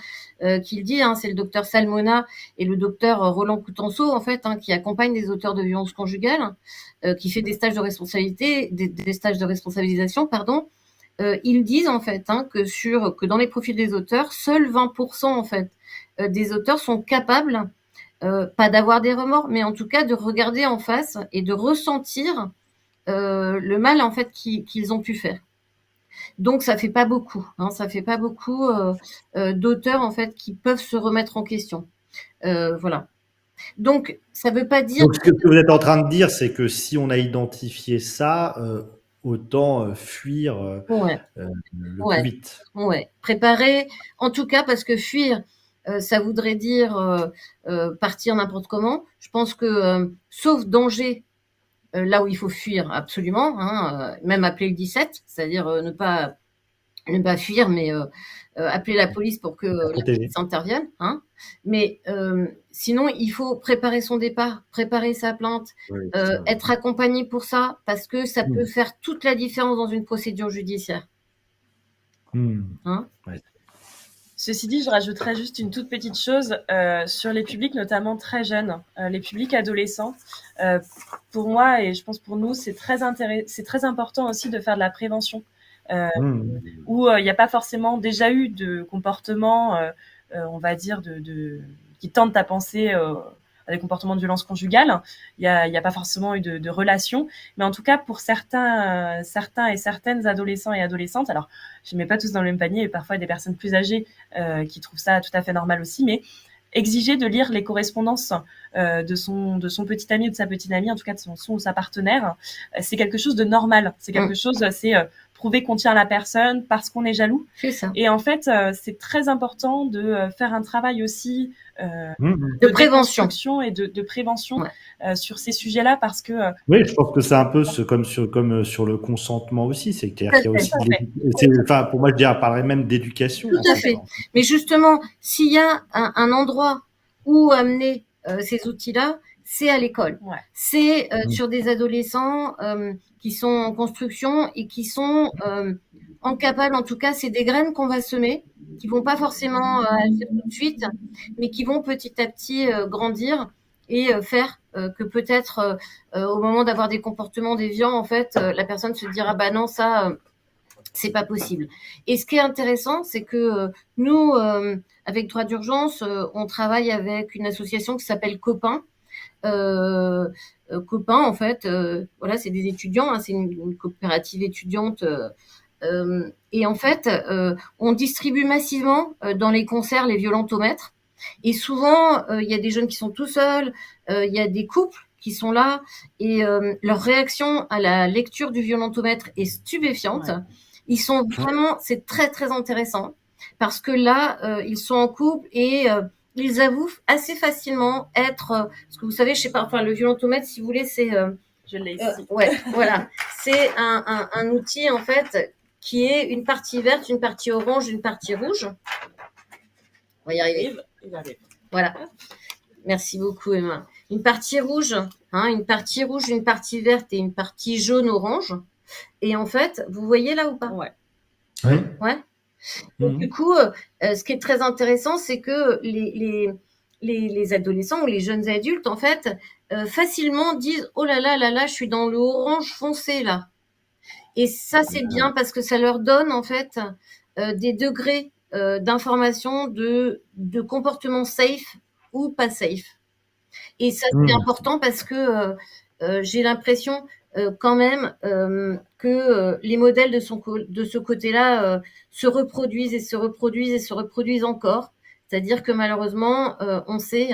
Speaker 3: qui le dis, c'est le docteur Salmona et le docteur Roland Coutenceau, en fait, qui accompagnent des auteurs de violences conjugales, qui fait des stages de responsabilité, des stages de responsabilisation, pardon. Ils disent en fait que dans les profils des auteurs, seuls 20% en fait des auteurs sont capables, pas d'avoir des remords, mais en tout cas de regarder en face et de ressentir le mal en fait qu'ils ont pu faire. Donc ça fait pas beaucoup, ça fait pas beaucoup d'auteurs en fait qui peuvent se remettre en question. Voilà. Donc ça veut pas dire.
Speaker 1: Donc, ce que vous êtes en train de dire, c'est que si on a identifié ça, autant fuir
Speaker 3: Ouais.
Speaker 1: le plus
Speaker 3: Ouais.
Speaker 1: vite.
Speaker 3: Ouais. Préparer, en tout cas, parce que fuir, ça voudrait dire partir n'importe comment. Je pense que, sauf danger, là où il faut fuir absolument, même appeler le 17, c'est-à-dire ne pas fuir, mais appeler la police pour que la
Speaker 1: Protéger.
Speaker 3: police intervienne. Mais sinon, il faut préparer son départ, préparer sa plainte,
Speaker 2: Oui,
Speaker 3: être accompagné pour ça, parce que ça peut faire toute la différence dans une procédure judiciaire.
Speaker 1: Ouais.
Speaker 4: Ceci dit, je rajouterais juste une toute petite chose sur les publics, notamment très jeunes, les publics adolescents. Pour moi, et je pense pour nous, c'est très important aussi de faire de la prévention, où il n'y a pas forcément déjà eu de comportement, on va dire, qui tente à penser à des comportements de violence conjugale. Il y a pas forcément eu de relation, mais en tout cas pour certains et certaines adolescents et adolescentes, alors je ne mets pas tous dans le même panier, et parfois des personnes plus âgées qui trouvent ça tout à fait normal aussi, mais exiger de lire les correspondances de son petit ami ou de sa petite amie, en tout cas de son ou sa partenaire, c'est quelque chose de normal. C'est quelque chose, c'est prouver qu'on tient la personne parce qu'on est jaloux.
Speaker 3: C'est ça.
Speaker 4: Et en fait, c'est très important de faire un travail aussi
Speaker 3: de prévention
Speaker 4: et de prévention sur ces sujets-là, parce que
Speaker 1: oui, je pense que c'est un peu comme sur le consentement aussi, c'est-à-dire qu'il y a aussi pour moi je parlerais même d'éducation.
Speaker 3: Tout à fait. Mais justement, s'il y a un endroit où amener ces outils-là, c'est à l'école. C'est sur des adolescents qui sont en construction et qui sont incapables, en tout cas, c'est des graines qu'on va semer, qui vont pas forcément agir tout de suite, mais qui vont petit à petit grandir et faire que peut-être au moment d'avoir des comportements déviants, en fait, la personne se dira bah non, ça c'est pas possible. Et ce qui est intéressant, c'est que nous, avec Droit d'urgence, on travaille avec une association qui s'appelle Copain. Copain, en fait, voilà, c'est des étudiants, c'est une coopérative étudiante. Et en fait, on distribue massivement dans les concerts les violentomètres. Et souvent, il y a des jeunes qui sont tout seuls, il y a des couples qui sont là, et leur réaction à la lecture du violentomètre est stupéfiante. Ils sont vraiment, c'est très très intéressant, parce que là, ils sont en couple et ils avouent assez facilement être, parce que vous savez, je sais pas, enfin le violentomètre, si vous voulez, c'est
Speaker 4: je l'ai ici.
Speaker 3: Voilà, c'est un outil en fait qui est une partie verte, une partie orange, une partie rouge. On va y arriver. Voilà. Merci beaucoup, Emma. Une partie rouge, une partie rouge, une partie verte et une partie jaune-orange. Et en fait, vous voyez là ou pas?
Speaker 4: Ouais.
Speaker 3: Donc, du coup, ce qui est très intéressant, c'est que les adolescents ou les jeunes adultes, en fait, facilement disent oh là là, je suis dans le orange foncé là. Et ça, c'est bien parce que ça leur donne en fait des degrés d'information de comportement safe ou pas safe. Et ça, c'est important parce que j'ai l'impression quand même que les modèles de ce côté-là se reproduisent et se reproduisent et se reproduisent encore. C'est-à-dire que malheureusement, on sait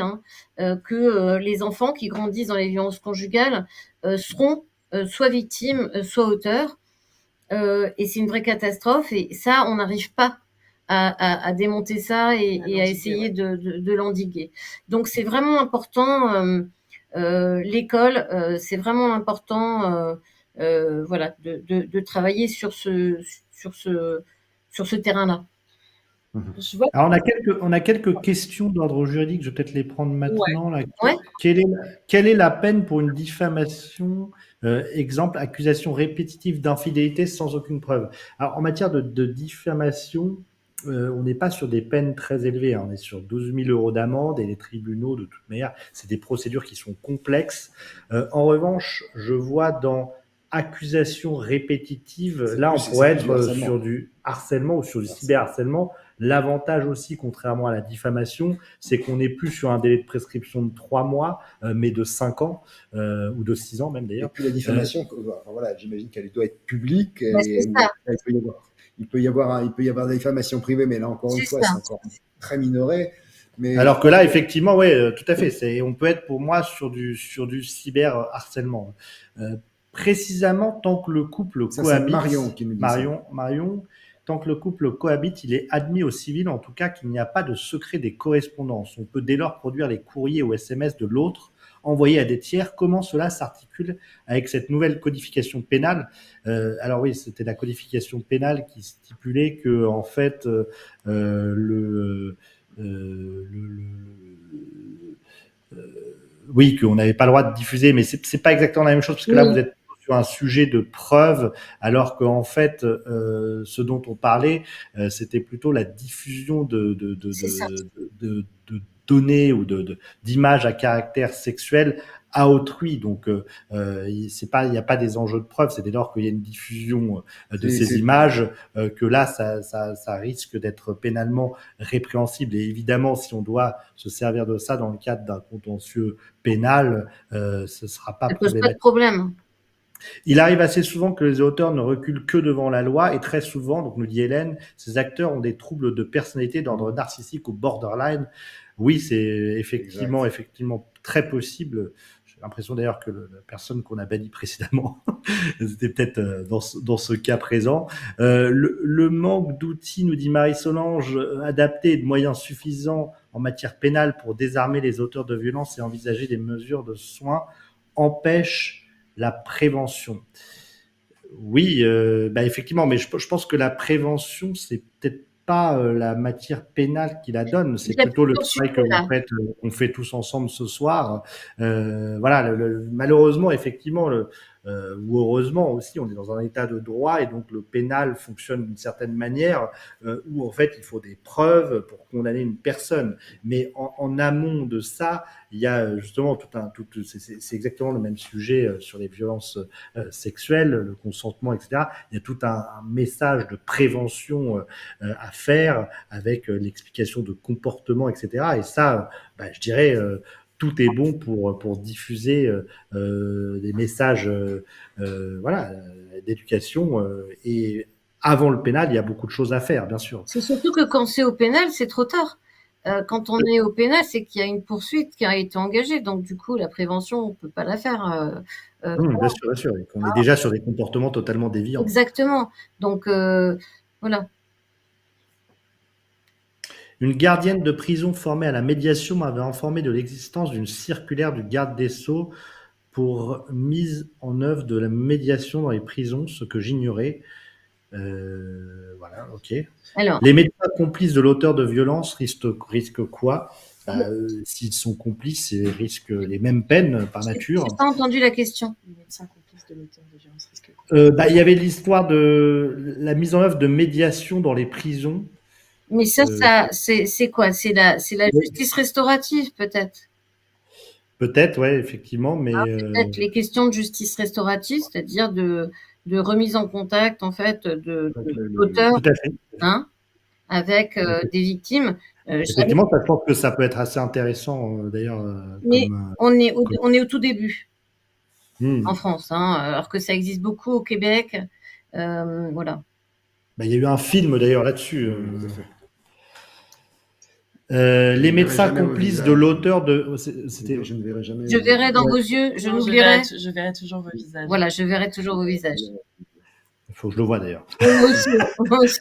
Speaker 3: que les enfants qui grandissent dans les violences conjugales seront soit victimes, soit auteurs. Et c'est une vraie catastrophe. Et ça, on n'arrive pas à démonter ça et à essayer de l'endiguer. Donc, c'est vraiment important. L'école, c'est vraiment important, voilà, de travailler sur ce terrain-là.
Speaker 4: Je vois.
Speaker 1: Alors, on a quelques questions d'ordre juridique, je vais peut-être les prendre
Speaker 4: Ouais.
Speaker 1: maintenant. Là.
Speaker 3: Ouais.
Speaker 1: Quelle est la peine pour une diffamation, exemple, accusation répétitive d'infidélité sans aucune preuve? Alors, en matière de diffamation, on n'est pas sur des peines très élevées, hein. On est sur 12 000 euros d'amende et les tribunaux, de toute manière, c'est des procédures qui sont complexes. En revanche, je vois dans accusation répétitive, là, on pourrait être sur du harcèlement ou sur du cyberharcèlement. L'avantage aussi, contrairement à la diffamation, c'est qu'on n'est plus sur un délai de prescription de 3 mois, mais de 5 ans, ou de 6 ans même
Speaker 2: Et
Speaker 1: d'ailleurs.
Speaker 2: puis la diffamation, enfin, voilà, j'imagine qu'elle doit être publique.
Speaker 3: Bah, c'est ça.
Speaker 2: Il peut y avoir de la diffamation privée, mais là encore une fois, c'est encore très minoré. Mais
Speaker 1: alors que là, effectivement, ouais, tout à fait. On peut être pour moi sur du cyberharcèlement. Précisément, tant que le couple
Speaker 2: ça,
Speaker 1: cohabite,
Speaker 2: c'est Marion qui nous dit
Speaker 1: Marion, tant que le couple cohabite, il est admis au civil, en tout cas, qu'il n'y a pas de secret des correspondances. On peut dès lors produire les courriers ou SMS de l'autre, envoyés à des tiers. Comment cela s'articule avec cette nouvelle codification pénale? Alors oui, c'était la codification pénale qui stipulait que, en fait, oui, qu'on n'avait pas le droit de diffuser, mais c'est pas exactement la même chose, parce que là, vous êtes sur un sujet de preuve, alors qu'en fait, ce dont on parlait, c'était plutôt la diffusion de données ou d'images à caractère sexuel à autrui. Donc, c'est pas, il n'y a pas des enjeux de preuve, c'est dès lors qu'il y a une diffusion de ces images que là, ça risque d'être pénalement répréhensible. Et évidemment, si on doit se servir de ça dans le cadre d'un contentieux pénal, ce sera pas
Speaker 3: pose pas de
Speaker 1: problématique.
Speaker 3: problème.
Speaker 1: Il arrive assez souvent que les auteurs ne reculent que devant la loi et très souvent, donc nous dit Hélène, ces acteurs ont des troubles de personnalité d'ordre narcissique ou borderline. Oui, c'est effectivement très possible. J'ai l'impression d'ailleurs que la personne qu'on a bannie précédemment, c'était peut-être dans ce cas présent. Le manque d'outils, nous dit Marie-Solange, adaptés et de moyens suffisants en matière pénale pour désarmer les auteurs de violences et envisager des mesures de soins empêche la prévention. Oui, effectivement, mais je pense que la prévention, c'est peut-être pas la matière pénale qui la donne, c'est plutôt le travail qu'on fait tous ensemble ce soir. Voilà, malheureusement, effectivement, ou heureusement aussi, on est dans un état de droit et donc le pénal fonctionne d'une certaine manière où en fait il faut des preuves pour condamner une personne. Mais en amont de ça, il y a justement c'est exactement le même sujet sur les violences sexuelles, le consentement, etc. Il y a tout un message de prévention à faire avec l'explication de comportement, etc. Et ça, je dirais, tout est bon pour diffuser des messages voilà, d'éducation. Et avant le pénal, il y a beaucoup de choses à faire, bien sûr.
Speaker 3: C'est surtout que quand c'est au pénal, c'est trop tard. Quand on est au pénal, c'est qu'il y a une poursuite qui a été engagée. Donc, du coup, la prévention, on ne peut pas la faire.
Speaker 1: Bien sûr, bien sûr. On est déjà sur des comportements totalement déviants.
Speaker 3: Exactement. Donc, voilà.
Speaker 1: Une gardienne de prison formée à la médiation m'avait informé de l'existence d'une circulaire du garde des Sceaux pour mise en œuvre de la médiation dans les prisons, ce que j'ignorais. Voilà, ok.
Speaker 3: Alors,
Speaker 1: les médecins complices de l'auteur de violence risquent quoi? S'ils sont complices, ils risquent les mêmes peines par nature.
Speaker 3: J'ai pas entendu la question.
Speaker 4: Les médecins complices de l'auteur de violence risquent quoi?
Speaker 1: Il y avait l'histoire de la mise en œuvre de médiation dans les prisons.
Speaker 3: Mais ça, c'est quoi? C'est la justice restaurative, peut-être.
Speaker 1: Peut-être, ouais, effectivement, mais
Speaker 3: peut-être les questions de justice restaurative, c'est-à-dire de remise en contact, en fait, de l'auteur, avec des victimes.
Speaker 1: Effectivement, je pense que ça peut être assez intéressant, d'ailleurs.
Speaker 3: Mais on est au tout début. en France, hein, alors que ça existe beaucoup au Québec. Voilà.
Speaker 1: Bah, il y a eu un film d'ailleurs là-dessus.
Speaker 2: Tout à fait.
Speaker 1: Les
Speaker 2: ne verrai
Speaker 1: médecins
Speaker 2: jamais vos
Speaker 1: complices de
Speaker 2: visages.
Speaker 1: l'auteur de. C'était.
Speaker 2: Je ne verrai jamais.
Speaker 3: Je verrai dans vos yeux, je
Speaker 4: Non,
Speaker 3: n'oublierai.
Speaker 4: je verrai toujours vos visages.
Speaker 3: Voilà, je verrai toujours vos visages.
Speaker 1: Il faut que je le voie d'ailleurs.
Speaker 3: Moi aussi, moi aussi.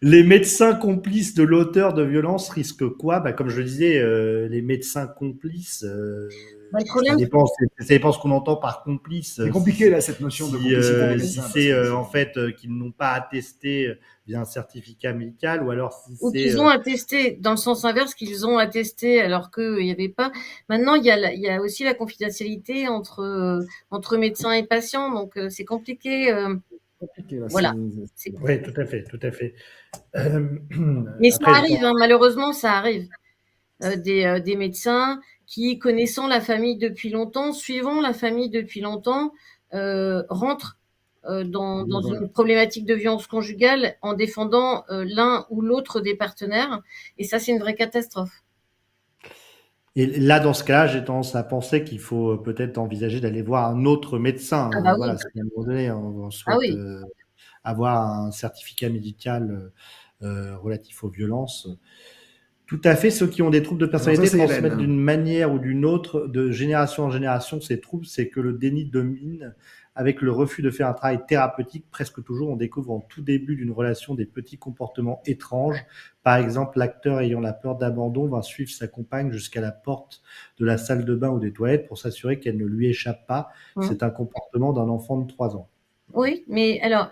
Speaker 1: Les médecins complices de l'auteur de violence risquent quoi? Bah, comme je le disais, les médecins complices,
Speaker 3: Bah, le
Speaker 1: ça
Speaker 3: problème,
Speaker 1: dépend, ça dépend ce qu'on entend par complice.
Speaker 2: C'est compliqué là cette notion de complicité des
Speaker 1: Si
Speaker 2: médecins.
Speaker 1: c'est en fait qu'ils n'ont pas attesté via un certificat médical, ou alors si
Speaker 3: ou
Speaker 1: c'est
Speaker 3: qu'ils ont attesté, dans le sens inverse, qu'ils ont attesté alors qu'il n'y avait pas. Maintenant, il y a aussi la confidentialité entre médecins et patients, donc c'est compliqué.
Speaker 2: Compliqué là.
Speaker 3: Voilà.
Speaker 1: Oui, tout à fait, tout à fait.
Speaker 3: Mais ça
Speaker 1: Après,
Speaker 3: arrive, hein, malheureusement, ça arrive. Des médecins qui, connaissant la famille depuis longtemps, suivant la famille depuis longtemps, rentrent dans une problématique de violence conjugale en défendant l'un ou l'autre des partenaires. Et ça, c'est une vraie catastrophe.
Speaker 1: et là, dans ce cas-là, j'ai tendance à penser qu'il faut peut-être envisager d'aller voir un autre médecin.
Speaker 3: Ah bah oui.
Speaker 1: Voilà, si à un moment donné, on
Speaker 3: Ah
Speaker 1: souhaite
Speaker 3: oui.
Speaker 1: avoir un certificat médical relatif aux violences. Tout à fait, ceux qui ont des troubles de personnalité
Speaker 2: Alors ça, c'est
Speaker 1: transmettent
Speaker 2: Hélène.
Speaker 1: d'une manière ou d'une autre, de génération en génération, ces troubles, c'est que le déni domine avec le refus de faire un travail thérapeutique. Presque toujours, on découvre en tout début d'une relation des petits comportements étranges. Par exemple, l'acteur ayant la peur d'abandon va suivre sa compagne jusqu'à la porte de la salle de bain ou des toilettes pour s'assurer qu'elle ne lui échappe pas. C'est un comportement d'un enfant de 3 ans.
Speaker 3: Oui, mais alors,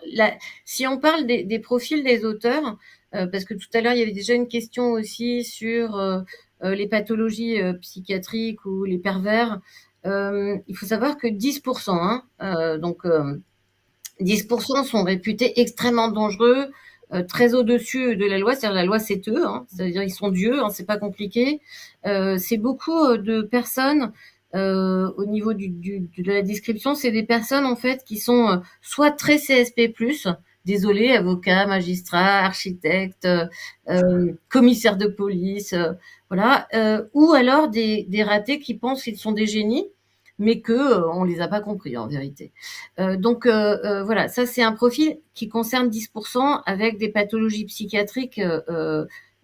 Speaker 3: si on parle des profils des auteurs, parce que tout à l'heure, il y avait déjà une question aussi sur les pathologies psychiatriques ou les pervers. Il faut savoir que 10%, hein, donc 10% sont réputés extrêmement dangereux, très au-dessus de la loi. C'est-à-dire la loi, c'est eux, hein, c'est-à-dire ils sont dieux, hein, c'est pas compliqué. C'est beaucoup de personnes au niveau de la description, c'est des personnes en fait qui sont soit très CSP+, désolé, avocats, magistrats, architectes, commissaires de police, voilà, ou alors des ratés qui pensent qu'ils sont des génies, mais que on les a pas compris en vérité. Donc voilà, ça c'est un profil qui concerne 10% avec des pathologies psychiatriques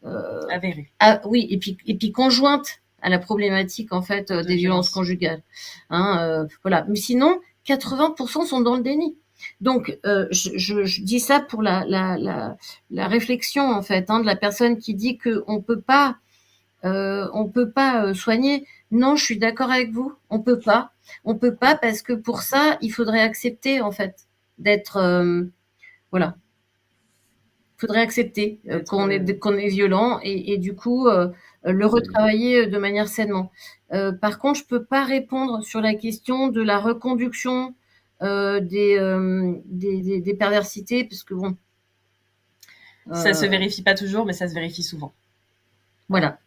Speaker 4: Avéré.
Speaker 3: oui, et puis conjointes à la problématique en fait des violences conjugales. Hein, voilà. Mais sinon, 80% sont dans le déni. Donc, je dis ça pour la réflexion en fait hein, de la personne qui dit que on peut pas soigner. Non, je suis d'accord avec vous. On peut pas parce que pour ça, il faudrait accepter en fait d'être voilà. Il faudrait accepter qu'on est violent et du coup le retravailler de manière sainement. Par contre, je peux pas répondre sur la question de la reconduction des perversités parce que bon.
Speaker 4: Ça se vérifie pas toujours, mais ça se vérifie souvent.
Speaker 3: Voilà.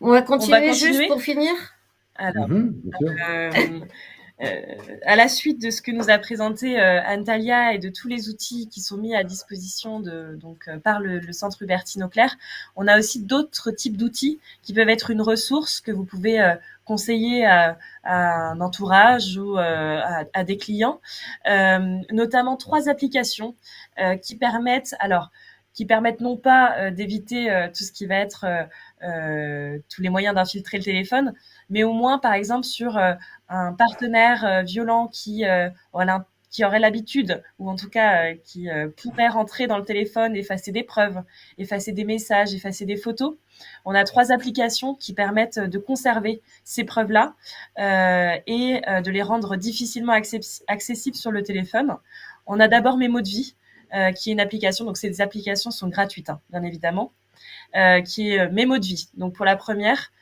Speaker 3: On va continuer juste pour finir.
Speaker 4: Alors, à la suite de ce que nous a présenté Antalya et de tous les outils qui sont mis à disposition par le Centre Hubertine Auclair, on a aussi d'autres types d'outils qui peuvent être une ressource que vous pouvez conseiller à un entourage ou à des clients, notamment 3 applications qui permettent non pas d'éviter tout ce qui va être tous les moyens d'infiltrer le téléphone, mais au moins, par exemple, sur un partenaire violent qui aurait l'habitude, ou en tout cas qui pourrait rentrer dans le téléphone, effacer des preuves, effacer des messages, effacer des photos. On a 3 applications qui permettent de conserver ces preuves-là et de les rendre difficilement accessibles sur le téléphone. On a d'abord Mes mots de vie, qui est une application, donc ces applications sont gratuites, hein, bien évidemment, qui est Mes mots de vie. Donc pour la première,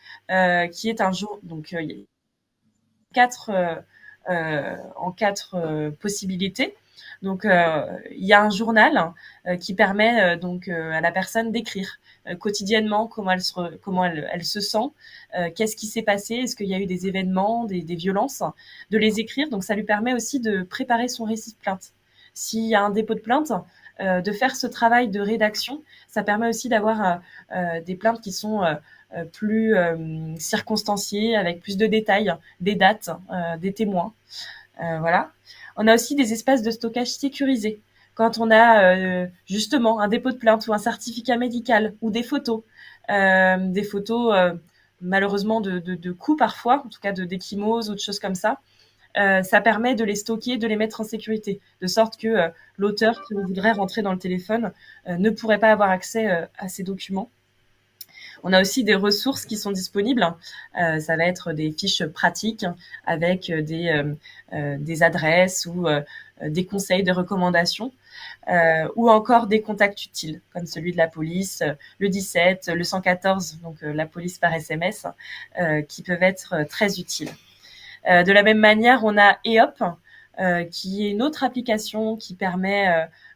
Speaker 4: qui est un jour, donc il y a 4 possibilités. Donc il y a un journal qui permet donc à la personne d'écrire quotidiennement comment elle se sent, qu'est-ce qui s'est passé, est-ce qu'il y a eu des événements, des violences, de les écrire. Donc ça lui permet aussi de préparer son récit de plainte. S'il y a un dépôt de plainte, de faire ce travail de rédaction, ça permet aussi d'avoir des plaintes qui sont plus circonstanciés, avec plus de détails, des dates, des témoins. Voilà. On a aussi des espaces de stockage sécurisés. Quand on a justement un dépôt de plainte ou un certificat médical ou des photos malheureusement de coups parfois, en tout cas d'échymoses ou de choses comme ça, ça permet de les stocker, de les mettre en sécurité, de sorte que l'auteur qui voudrait rentrer dans le téléphone ne pourrait pas avoir accès à ces documents. On a aussi des ressources qui sont disponibles. Ça va être des fiches pratiques avec des adresses ou des conseils, des recommandations, ou encore des contacts utiles, comme celui de la police, le 17, le 114, donc la police par SMS, qui peuvent être très utiles. De la même manière, on a EOP, qui est une autre application qui permet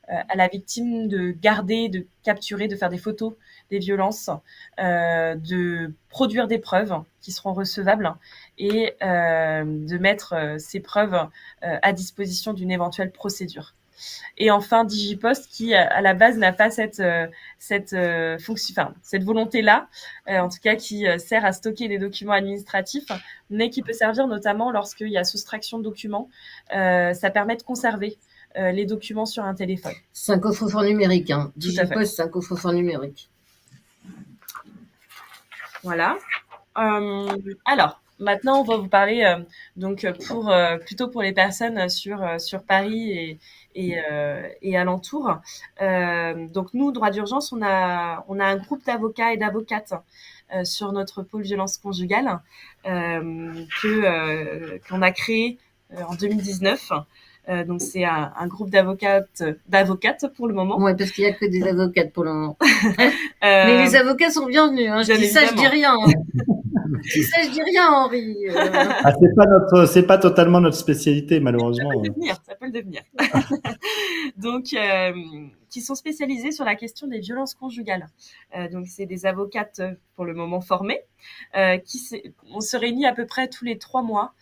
Speaker 4: à la victime de garder, de capturer, de faire des photos des violences, de produire des preuves qui seront recevables et de mettre ces preuves à disposition d'une éventuelle procédure. Et enfin, Digipost, qui à la base n'a pas cette volonté-là, en tout cas qui sert à stocker des documents administratifs, mais qui peut servir notamment lorsqu'il y a soustraction de documents. Ça permet de conserver les documents sur un téléphone.
Speaker 3: C'est un coffre-fort numérique. Hein. Digipost, c'est un coffre-fort numérique.
Speaker 4: Voilà. Alors, maintenant, on va vous parler plutôt pour les personnes sur Paris et alentours. Donc nous, droit d'urgence, on a un groupe d'avocats et d'avocates sur notre pôle violence conjugale qu'on a créé en 2019. Donc c'est un groupe d'avocates pour le moment.
Speaker 3: Ouais, parce qu'il y a que des avocates pour le moment. Mais les avocats sont bienvenus. Hein. Je dis ça, je dis rien. Ça, je dis rien, Henri.
Speaker 1: C'est pas totalement notre spécialité, malheureusement.
Speaker 4: Ça peut le devenir. Donc, qui sont spécialisés sur la question des violences conjugales. Donc, c'est des avocates pour le moment formées. On se réunit à peu près tous les 3 mois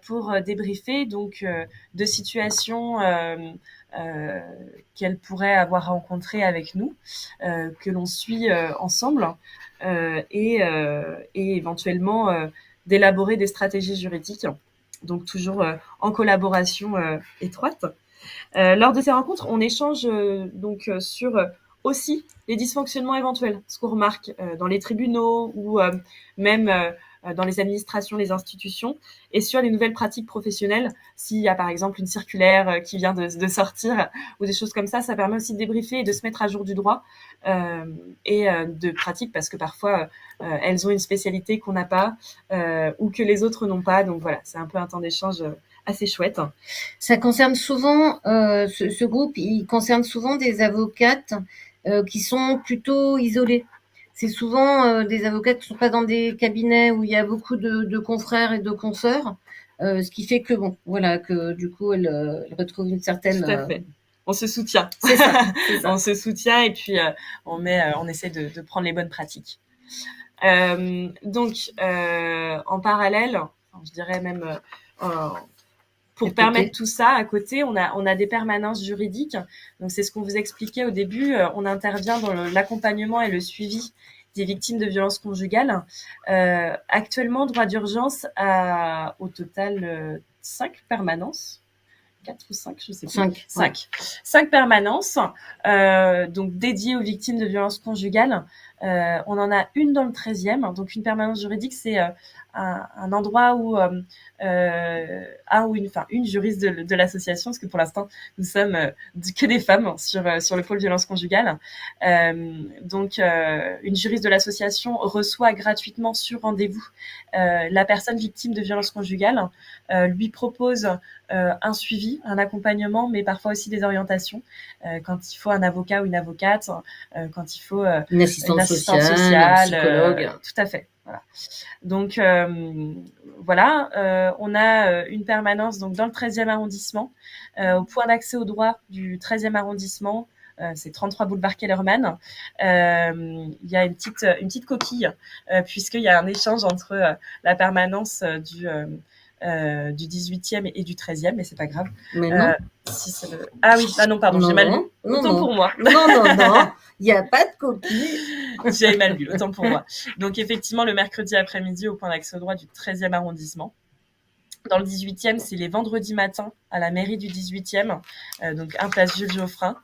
Speaker 4: pour débriefer donc de situations qu'elles pourraient avoir rencontrées avec nous, que l'on suit ensemble, et éventuellement d'élaborer des stratégies juridiques, donc toujours en collaboration étroite. Lors de ces rencontres, on échange sur aussi les dysfonctionnements éventuels, ce qu'on remarque dans les tribunaux ou même dans les administrations, les institutions, et sur les nouvelles pratiques professionnelles. S'il y a par exemple une circulaire qui vient de sortir ou des choses comme ça permet aussi de débriefer et de se mettre à jour du droit et de pratique, parce que parfois elles ont une spécialité qu'on n'a pas ou que les autres n'ont pas. Donc voilà, c'est un peu un temps d'échange assez chouette.
Speaker 3: Ça concerne souvent, ce groupe, il concerne souvent des avocates qui sont plutôt isolées. C'est souvent des avocats qui ne sont pas dans des cabinets où il y a beaucoup de confrères et de consoeurs, ce qui fait que, que du coup, elles retrouvent une certaine...
Speaker 4: Tout à fait. On se soutient.
Speaker 3: C'est ça.
Speaker 4: On se soutient et puis on essaie de prendre les bonnes pratiques. Donc, en parallèle, je dirais même... pour permettre tout ça, à côté, on a des permanences juridiques. Donc, c'est ce qu'on vous expliquait au début. On intervient dans l'accompagnement et le suivi des victimes de violences conjugales. Actuellement, droit d'urgence a au total 5 permanences. 4 ou 5, je sais plus. 5. 5 permanences, donc dédiées aux victimes de violences conjugales. On en a une dans le 13e. Donc, une permanence juridique, c'est un endroit où une juriste de l'association, parce que pour l'instant nous sommes que des femmes sur le pôle violence conjugale. Donc une juriste de l'association reçoit gratuitement sur rendez-vous la personne victime de violences conjugales, lui propose un suivi, un accompagnement, mais parfois aussi des orientations quand il faut un avocat ou une avocate, quand il faut
Speaker 3: une assistante sociale, un psychologue.
Speaker 4: Tout à fait. Voilà. Donc on a une permanence donc dans le 13e arrondissement, au point d'accès au droit du 13e arrondissement. C'est 33 boulevard Kellerman. Il y a une petite coquille puisqu'il y a un échange entre la permanence du 18e et du 13e, mais c'est pas grave.
Speaker 3: Mais non.
Speaker 4: Ah oui, non, pardon, j'ai mal lu. Autant pour moi.
Speaker 3: Non, il n'y a pas de coquille.
Speaker 4: J'avais mal lu, autant pour moi. Donc effectivement, le mercredi après-midi au point d'accès au droit du 13e arrondissement. Dans le 18e, c'est les vendredis matins à la mairie du 18e, donc 1 place Jules Geoffrin.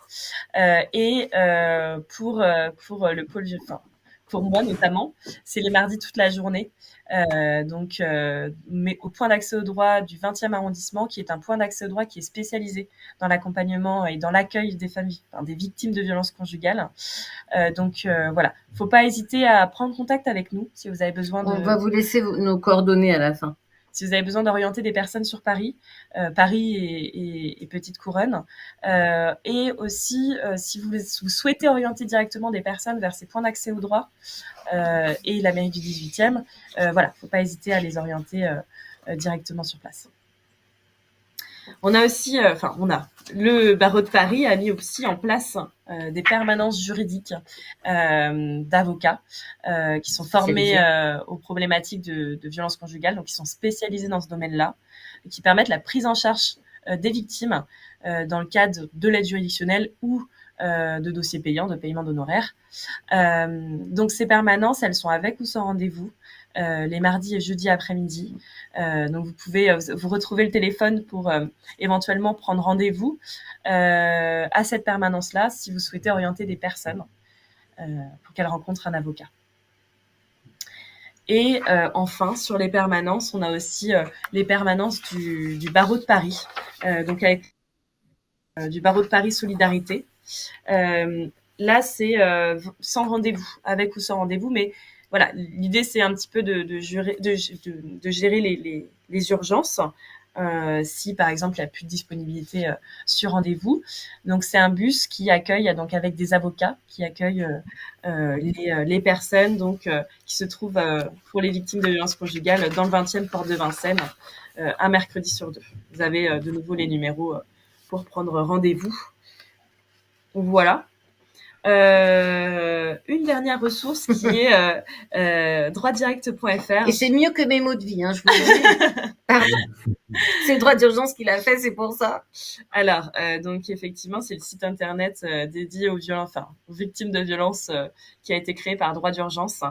Speaker 4: Pour le pôle, enfin, pour moi notamment, c'est les mardis toute la journée. Mais au point d'accès au droit du 20e arrondissement, qui est un point d'accès au droit qui est spécialisé dans l'accompagnement et dans l'accueil des familles, enfin, des victimes de violences conjugales. Voilà, faut pas hésiter à prendre contact avec nous si vous avez besoin de.
Speaker 3: On va vous laisser nos coordonnées à la fin.
Speaker 4: Si vous avez besoin d'orienter des personnes sur Paris, Paris et Petite Couronne, et aussi si vous souhaitez orienter directement des personnes vers ces points d'accès au droit et la mairie du 18e, voilà, faut pas hésiter à les orienter directement sur place. On a aussi, le barreau de Paris a mis aussi en place des permanences juridiques d'avocats qui sont formés aux problématiques de violences conjugales, donc qui sont spécialisés dans ce domaine-là, et qui permettent la prise en charge des victimes dans le cadre de l'aide juridictionnelle ou de dossiers payants, de paiement d'honoraires. Donc ces permanences, elles sont avec ou sans rendez-vous. Les mardis et jeudis après-midi. Donc vous pouvez vous retrouver le téléphone pour éventuellement prendre rendez-vous à cette permanence-là si vous souhaitez orienter des personnes pour qu'elles rencontrent un avocat. Et enfin, sur les permanences, on a aussi les permanences du barreau de Paris, donc avec du barreau de Paris Solidarité. Là, c'est sans rendez-vous, avec ou sans rendez-vous, mais voilà, l'idée c'est un petit peu de gérer les urgences si par exemple il n'y a plus de disponibilité sur rendez-vous. Donc c'est un bus qui accueille donc avec des avocats qui accueillent les personnes donc qui se trouvent pour les victimes de violences conjugales dans le 20e porte de Vincennes un mercredi sur 2. Vous avez de nouveau les numéros pour prendre rendez-vous. Voilà. Une dernière ressource qui est droitdirect.fr.
Speaker 3: Et c'est mieux que mes mots de vie, hein, je vous le dis. Pardon. C'est le droit d'urgence qu'il a fait, c'est pour ça.
Speaker 4: Alors, donc effectivement, c'est le site internet dédié aux victimes de violences qui a été créé par Droit d'urgence.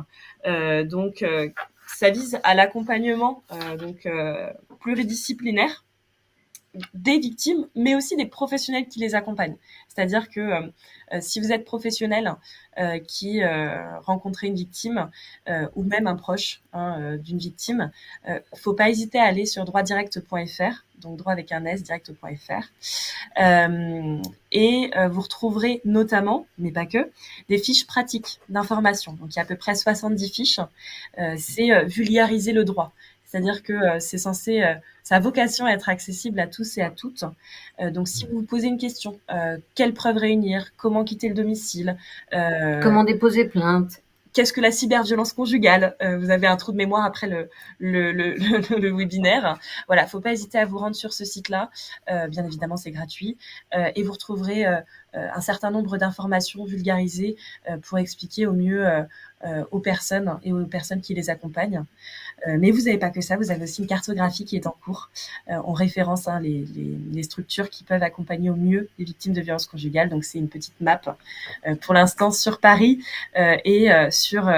Speaker 4: Ça vise à l'accompagnement pluridisciplinaire des victimes, mais aussi des professionnels qui les accompagnent. C'est-à-dire que si vous êtes professionnel qui rencontrez une victime ou même un proche d'une victime, faut pas hésiter à aller sur droitdirect.fr, donc droit avec un S, direct.fr, et vous retrouverez notamment, mais pas que, des fiches pratiques d'information. Donc il y a à peu près 70 fiches. C'est vulgariser le droit. C'est-à-dire que c'est censé, ça a vocation à être accessible à tous et à toutes. Donc, si vous vous posez une question, quelles preuves réunir, comment quitter le domicile,
Speaker 3: comment déposer plainte,
Speaker 4: qu'est-ce que la cyberviolence conjugale, vous avez un trou de mémoire après le webinaire. Voilà, faut pas hésiter à vous rendre sur ce site-là. Bien évidemment, c'est gratuit. Et vous retrouverez un certain nombre d'informations vulgarisées pour expliquer au mieux aux personnes et aux personnes qui les accompagnent. Mais vous n'avez pas que ça, vous avez aussi une cartographie qui est en cours. On référence les structures qui peuvent accompagner au mieux les victimes de violences conjugales. Donc c'est une petite map pour l'instant sur Paris et sur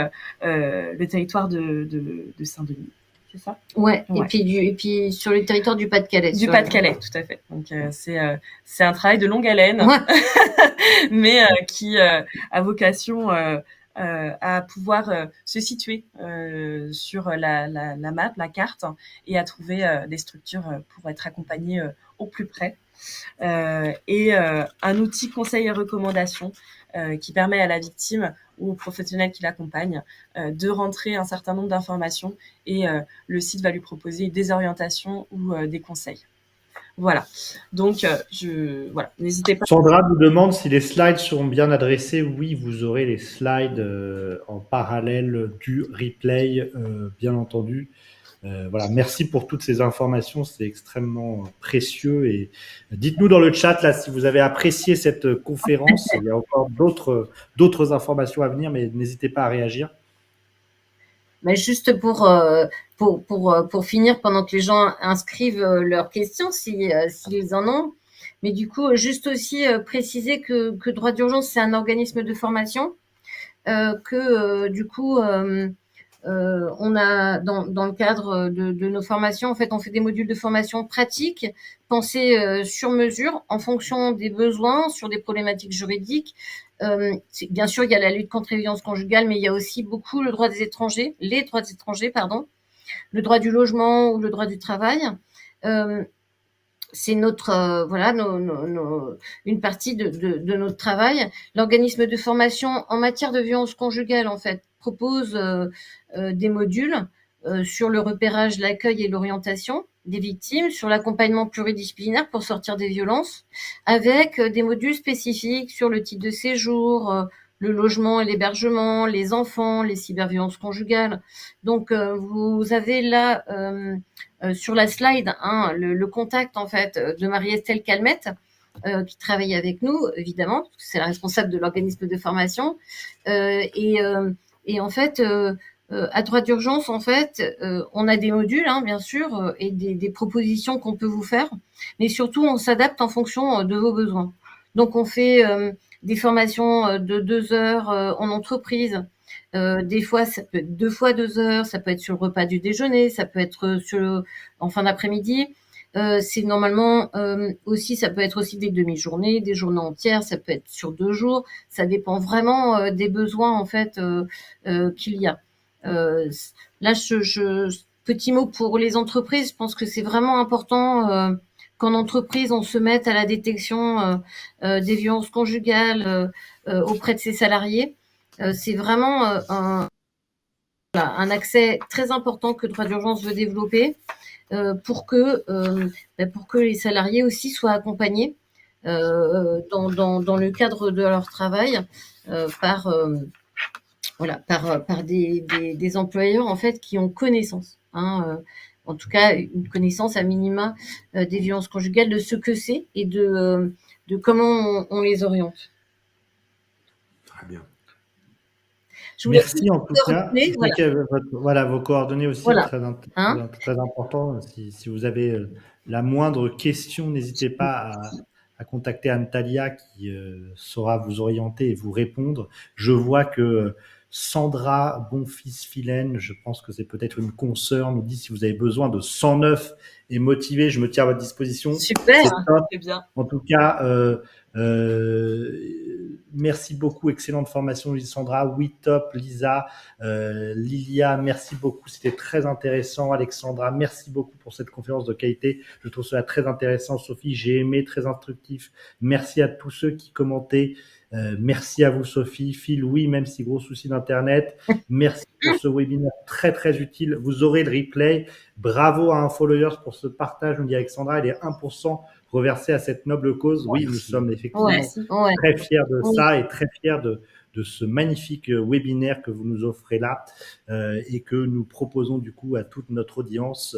Speaker 4: le territoire de Saint-Denis. C'est ça ?
Speaker 3: Ouais. Et puis sur le territoire du Pas-de-Calais.
Speaker 4: Du Pas-de-Calais, tout à fait. Donc c'est un travail de longue haleine, mais qui a vocation à pouvoir se situer sur la map, la carte, et à trouver des structures pour être accompagnées au plus près. Et un outil conseil et recommandation qui permet à la victime ou au professionnel qui l'accompagne de rentrer un certain nombre d'informations et le site va lui proposer des orientations ou des conseils. Voilà. Donc, n'hésitez pas.
Speaker 1: Sandra nous demande si les slides sont bien adressés. Oui, vous aurez les slides en parallèle du replay, bien entendu. Voilà, merci pour toutes ces informations, c'est extrêmement précieux. Et dites-nous dans le chat là si vous avez apprécié cette conférence. Il y a encore d'autres informations à venir, mais n'hésitez pas à réagir.
Speaker 3: Mais juste pour finir, pendant que les gens inscrivent leurs questions, s'ils en ont. Mais du coup, juste aussi préciser que Droit d'urgence, c'est un organisme de formation. que du coup, on a dans le cadre de nos formations, en fait, on fait des modules de formation pratiques pensés sur mesure en fonction des besoins sur des problématiques juridiques. Bien sûr, il y a la lutte contre les violences conjugales, mais il y a aussi beaucoup le droit des étrangers, les droits des étrangers, pardon, le droit du logement ou le droit du travail. C'est notre voilà une partie de notre travail. L'organisme de formation en matière de violence conjugale en fait propose des modules sur le repérage, l'accueil et l'orientation des victimes, sur l'accompagnement pluridisciplinaire pour sortir des violences, avec des modules spécifiques sur le type de séjour, le logement et l'hébergement, les enfants, les cyberviolences conjugales. Donc vous avez là sur la slide le contact en fait de Marie-Estelle Calmette qui travaille avec nous évidemment, parce que c'est la responsable de l'organisme de formation et en fait à droit d'urgence en fait on a des modules bien sûr et des propositions qu'on peut vous faire, mais surtout on s'adapte en fonction de vos besoins. Donc on fait des formations de 2 heures en entreprise. Des fois, ça peut être 2 fois 2 heures, ça peut être sur le repas du déjeuner, ça peut être en fin d'après-midi. C'est normalement aussi, ça peut être aussi des demi-journées, des journées entières, ça peut être sur 2 jours. Ça dépend vraiment des besoins en fait qu'il y a. Là, petit mot pour les entreprises. Je pense que c'est vraiment important qu'en entreprise on se mette à la détection des violences conjugales auprès de ses salariés. C'est vraiment un accès très important que Droit d'urgence veut développer pour que les salariés aussi soient accompagnés dans le cadre de leur travail par des employeurs en fait qui ont connaissance. En tout cas, une connaissance à minima des violences conjugales, de ce que c'est et de comment on les oriente.
Speaker 2: Très bien.
Speaker 1: Merci en tout cas. Voilà, vos coordonnées aussi,
Speaker 3: voilà.
Speaker 1: très important. Si vous avez la moindre question, n'hésitez pas à contacter Anne-Thalia qui saura vous orienter et vous répondre. Je vois que Sandra Bonfils-Filaine, je pense que c'est peut-être une consoeur, nous dit si vous avez besoin de 109 et motivé, je me tiens à votre disposition.
Speaker 3: Super,
Speaker 4: c'est bien.
Speaker 1: En tout cas, merci beaucoup, excellente formation Sandra, oui top, Lisa, Lilia, merci beaucoup, c'était très intéressant. Alexandra, merci beaucoup pour cette conférence de qualité, je trouve cela très intéressant. Sophie, j'ai aimé, très instructif. Merci à tous ceux qui commentaient. Merci à vous Sophie, Phil, oui, même si gros souci d'internet. Merci pour ce webinaire très très utile. Vous aurez le replay. Bravo à InfoLawyers pour ce partage, nous dit Alexandra, il est 1% reversé à cette noble cause. Oui, nous sommes effectivement très fiers de ça et très fiers de ce magnifique webinaire que vous nous offrez là et que nous proposons du coup à toute notre audience.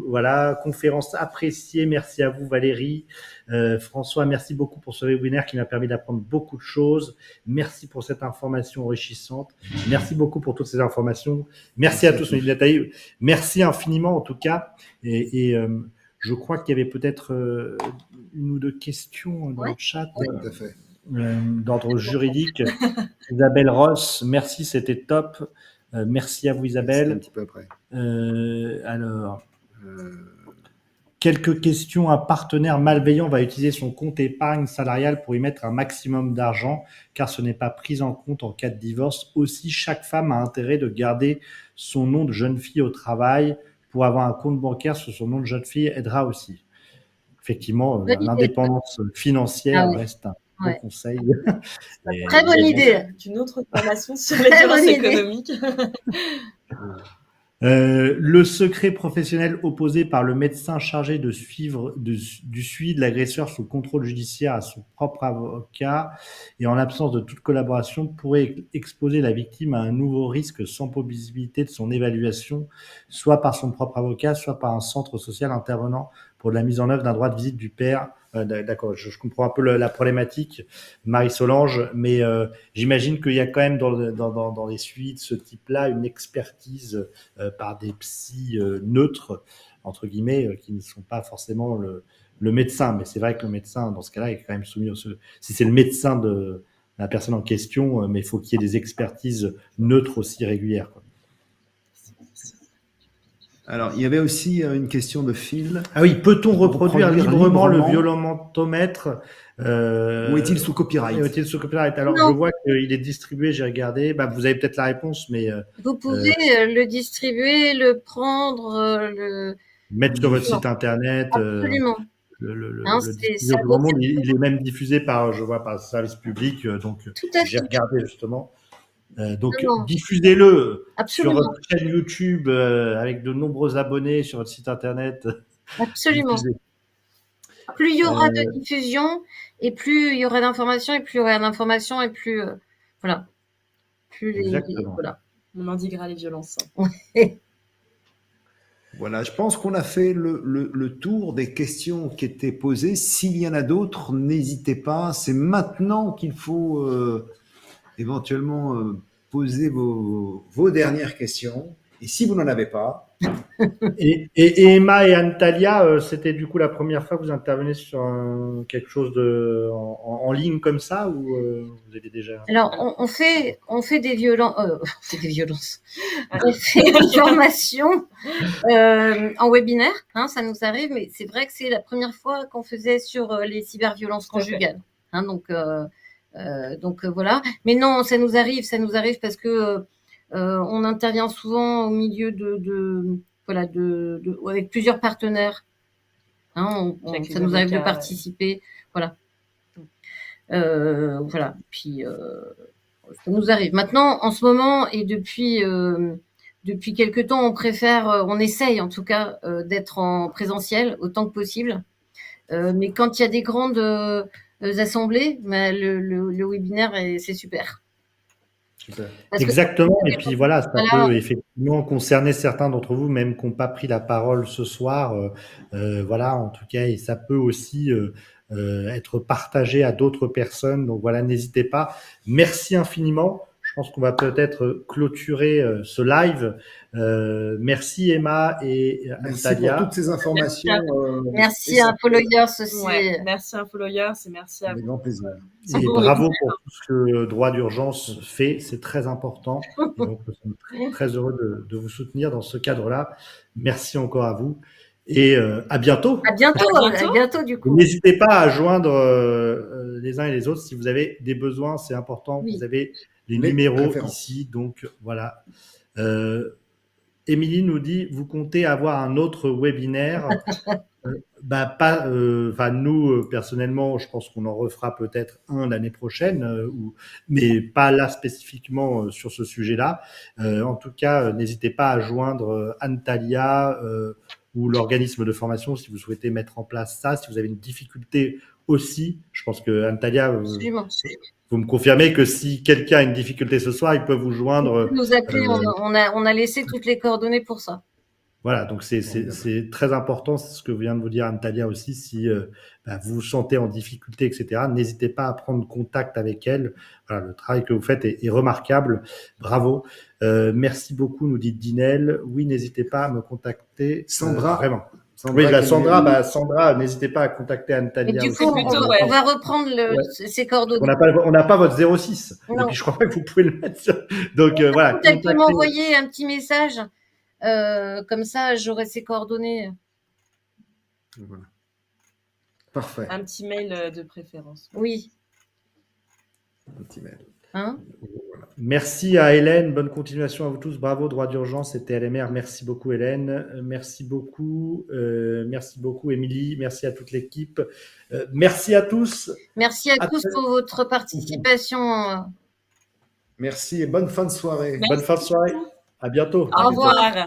Speaker 1: Voilà, conférence appréciée. Merci à vous Valérie. François, merci beaucoup pour ce webinaire qui m'a permis d'apprendre beaucoup de choses. Merci pour cette information enrichissante. Merci beaucoup pour toutes ces informations. Merci à tous, Nathalie. Merci infiniment en tout cas. Et je crois qu'il y avait peut-être une ou deux questions dans le chat.
Speaker 2: Oui, tout à fait.
Speaker 1: D'ordre juridique. Isabelle Ross, merci, c'était top. Merci à vous Isabelle.
Speaker 2: Un petit peu après.
Speaker 1: Quelques questions. Un partenaire malveillant va utiliser son compte épargne salariale pour y mettre un maximum d'argent, car ce n'est pas pris en compte en cas de divorce. Aussi, chaque femme a intérêt de garder son nom de jeune fille au travail. Pour avoir un compte bancaire sur son nom de jeune fille aidera aussi. Effectivement, l'indépendance financière reste un bon conseil.
Speaker 3: Très bonne idée.
Speaker 4: Une autre formation sur les violences économiques.
Speaker 1: Le secret professionnel opposé par le médecin chargé de du suivi de l'agresseur sous contrôle judiciaire à son propre avocat et en l'absence de toute collaboration pourrait exposer la victime à un nouveau risque sans possibilité de son évaluation, soit par son propre avocat, soit par un centre social intervenant pour la mise en œuvre d'un droit de visite du père. D'accord, je comprends un peu la problématique, Marie-Solange, mais j'imagine qu'il y a quand même dans les suivis de ce type-là une expertise par des psys neutres, entre guillemets, qui ne sont pas forcément le médecin. Mais c'est vrai que le médecin, dans ce cas-là, est quand même soumis si c'est le médecin la personne en question, mais il faut qu'il y ait des expertises neutres aussi régulières, quoi.
Speaker 2: Alors, il y avait aussi une question de Phil.
Speaker 1: Ah oui, peut-on reproduire librement le
Speaker 2: librement
Speaker 1: violentomètre
Speaker 2: Ou est-il sous copyright?
Speaker 1: Est-il sous copyright? Alors,
Speaker 3: Non.
Speaker 1: je vois qu'il est distribué, j'ai regardé. Bah, vous avez peut-être la réponse, mais
Speaker 3: Vous pouvez le distribuer, le prendre, le...
Speaker 1: mettre sur votre
Speaker 3: Non,
Speaker 1: site internet,
Speaker 3: absolument. Hein,
Speaker 1: le
Speaker 3: c'est
Speaker 1: diffuser
Speaker 3: ça
Speaker 1: au
Speaker 3: doit
Speaker 1: monde.
Speaker 3: être
Speaker 1: Il est même diffusé par, je vois, par le service public. Donc,
Speaker 3: tout à
Speaker 1: j'ai
Speaker 3: fait.
Speaker 1: regardé justement. Donc,
Speaker 3: Non, non,
Speaker 1: diffusez-le sur
Speaker 3: absolument,
Speaker 1: votre chaîne YouTube avec de nombreux abonnés sur votre site internet.
Speaker 3: absolument.
Speaker 1: Diffusez.
Speaker 3: Plus il y aura de diffusion, et plus il y aura d'informations, et plus il y aura d'informations, et plus voilà, plus
Speaker 1: Exactement.
Speaker 3: voilà.
Speaker 4: On endiguera les violences.
Speaker 2: Voilà, je pense qu'on a fait le tour des questions qui étaient posées. S'il y en a d'autres, n'hésitez pas. C'est maintenant qu'il faut éventuellement poser vos dernières questions. Et si vous n'en avez pas,
Speaker 1: Et Emma et Antalya, c'était du coup la première fois que vous intervenez sur quelque chose en ligne comme ça, ou vous avez déjà...
Speaker 3: Alors, on fait des violences, on fait des violences. On fait des formations en webinaire, hein, ça nous arrive, mais c'est vrai que c'est la première fois qu'on faisait sur les cyberviolences conjugales. Hein, donc voilà. Mais non, ça nous arrive parce que on intervient souvent au milieu voilà, avec plusieurs partenaires. Hein, ça nous arrive de participer, voilà. Voilà. Puis ça nous arrive. Maintenant, en ce moment et depuis quelque temps, on essaye en tout cas d'être en présentiel autant que possible. Mais quand il y a des grandes assemblées, bah, le webinaire, c'est super.
Speaker 1: Super.
Speaker 3: Parce que
Speaker 1: Exactement. Et puis voilà, ça
Speaker 3: voilà,
Speaker 1: peut effectivement concerner certains d'entre vous, même qui n'ont pas pris la parole ce soir. Voilà, en tout cas, et ça peut aussi être partagé à d'autres personnes. Donc voilà, n'hésitez pas. Merci infiniment. Je pense qu'on va peut-être clôturer ce live. Merci Emma et
Speaker 2: merci
Speaker 1: Antalya.
Speaker 2: pour toutes ces informations.
Speaker 3: merci à Followers aussi.
Speaker 4: Ouais, merci à Followers et merci à
Speaker 2: Avec
Speaker 4: vous.
Speaker 2: grand plaisir.
Speaker 1: Et bravo pour tout ce que Droit d'urgence fait, c'est très important. Et donc, nous sommes très, très heureux de vous soutenir dans ce cadre-là. Merci encore à vous et à bientôt.
Speaker 3: À bientôt du coup.
Speaker 1: N'hésitez pas à joindre les uns et les autres si vous avez des besoins, c'est important.
Speaker 3: Oui.
Speaker 1: Vous avez les
Speaker 2: Les
Speaker 1: numéros
Speaker 2: références.
Speaker 1: ici, donc voilà. Émilie nous dit, vous comptez avoir un autre webinaire? Bah pas, nous personnellement, je pense qu'on en refera peut-être un l'année prochaine, mais pas là spécifiquement sur ce sujet-là. En tout cas, n'hésitez pas à joindre Antalya ou l'organisme de formation si vous souhaitez mettre en place ça. Si vous avez une difficulté aussi, je pense que Antalya,
Speaker 3: Absolument.
Speaker 1: vous me confirmez que si quelqu'un a une difficulté ce soir, il peut vous joindre.
Speaker 3: Nous appeler, on a laissé toutes les coordonnées pour ça.
Speaker 1: Voilà, donc c'est très important, c'est ce que vient de vous dire Antalya aussi, si vous vous sentez en difficulté, etc., n'hésitez pas à prendre contact avec elle. Voilà, le travail que vous faites est remarquable, bravo. Merci beaucoup, nous dit Dinel. Oui, n'hésitez pas à me contacter.
Speaker 2: Sandra.
Speaker 1: Vraiment.
Speaker 2: Sandra,
Speaker 1: Sandra, n'hésitez pas à contacter Antalya.
Speaker 3: Et du
Speaker 1: aussi.
Speaker 3: coup, on va reprendre ces coordonnées.
Speaker 1: On n'a pas votre 06,
Speaker 3: Non.
Speaker 1: et puis je crois pas que vous pouvez le mettre sur... Donc voilà.
Speaker 3: Elle peut m'envoyer un petit message. Comme ça, j'aurai ses coordonnées.
Speaker 2: Voilà. Parfait.
Speaker 4: Un petit mail de préférence.
Speaker 3: Oui.
Speaker 2: Un petit mail.
Speaker 3: Hein?
Speaker 1: Voilà. Merci à Hélène, bonne continuation à vous tous. Bravo, droit d'urgence et TLMR. Merci beaucoup Hélène, merci beaucoup Émilie, merci à toute l'équipe. Merci à tous.
Speaker 3: Merci à tous pour votre participation.
Speaker 2: Merci et bonne fin de soirée.
Speaker 1: Bonne fin de soirée. À bientôt.
Speaker 3: Au revoir.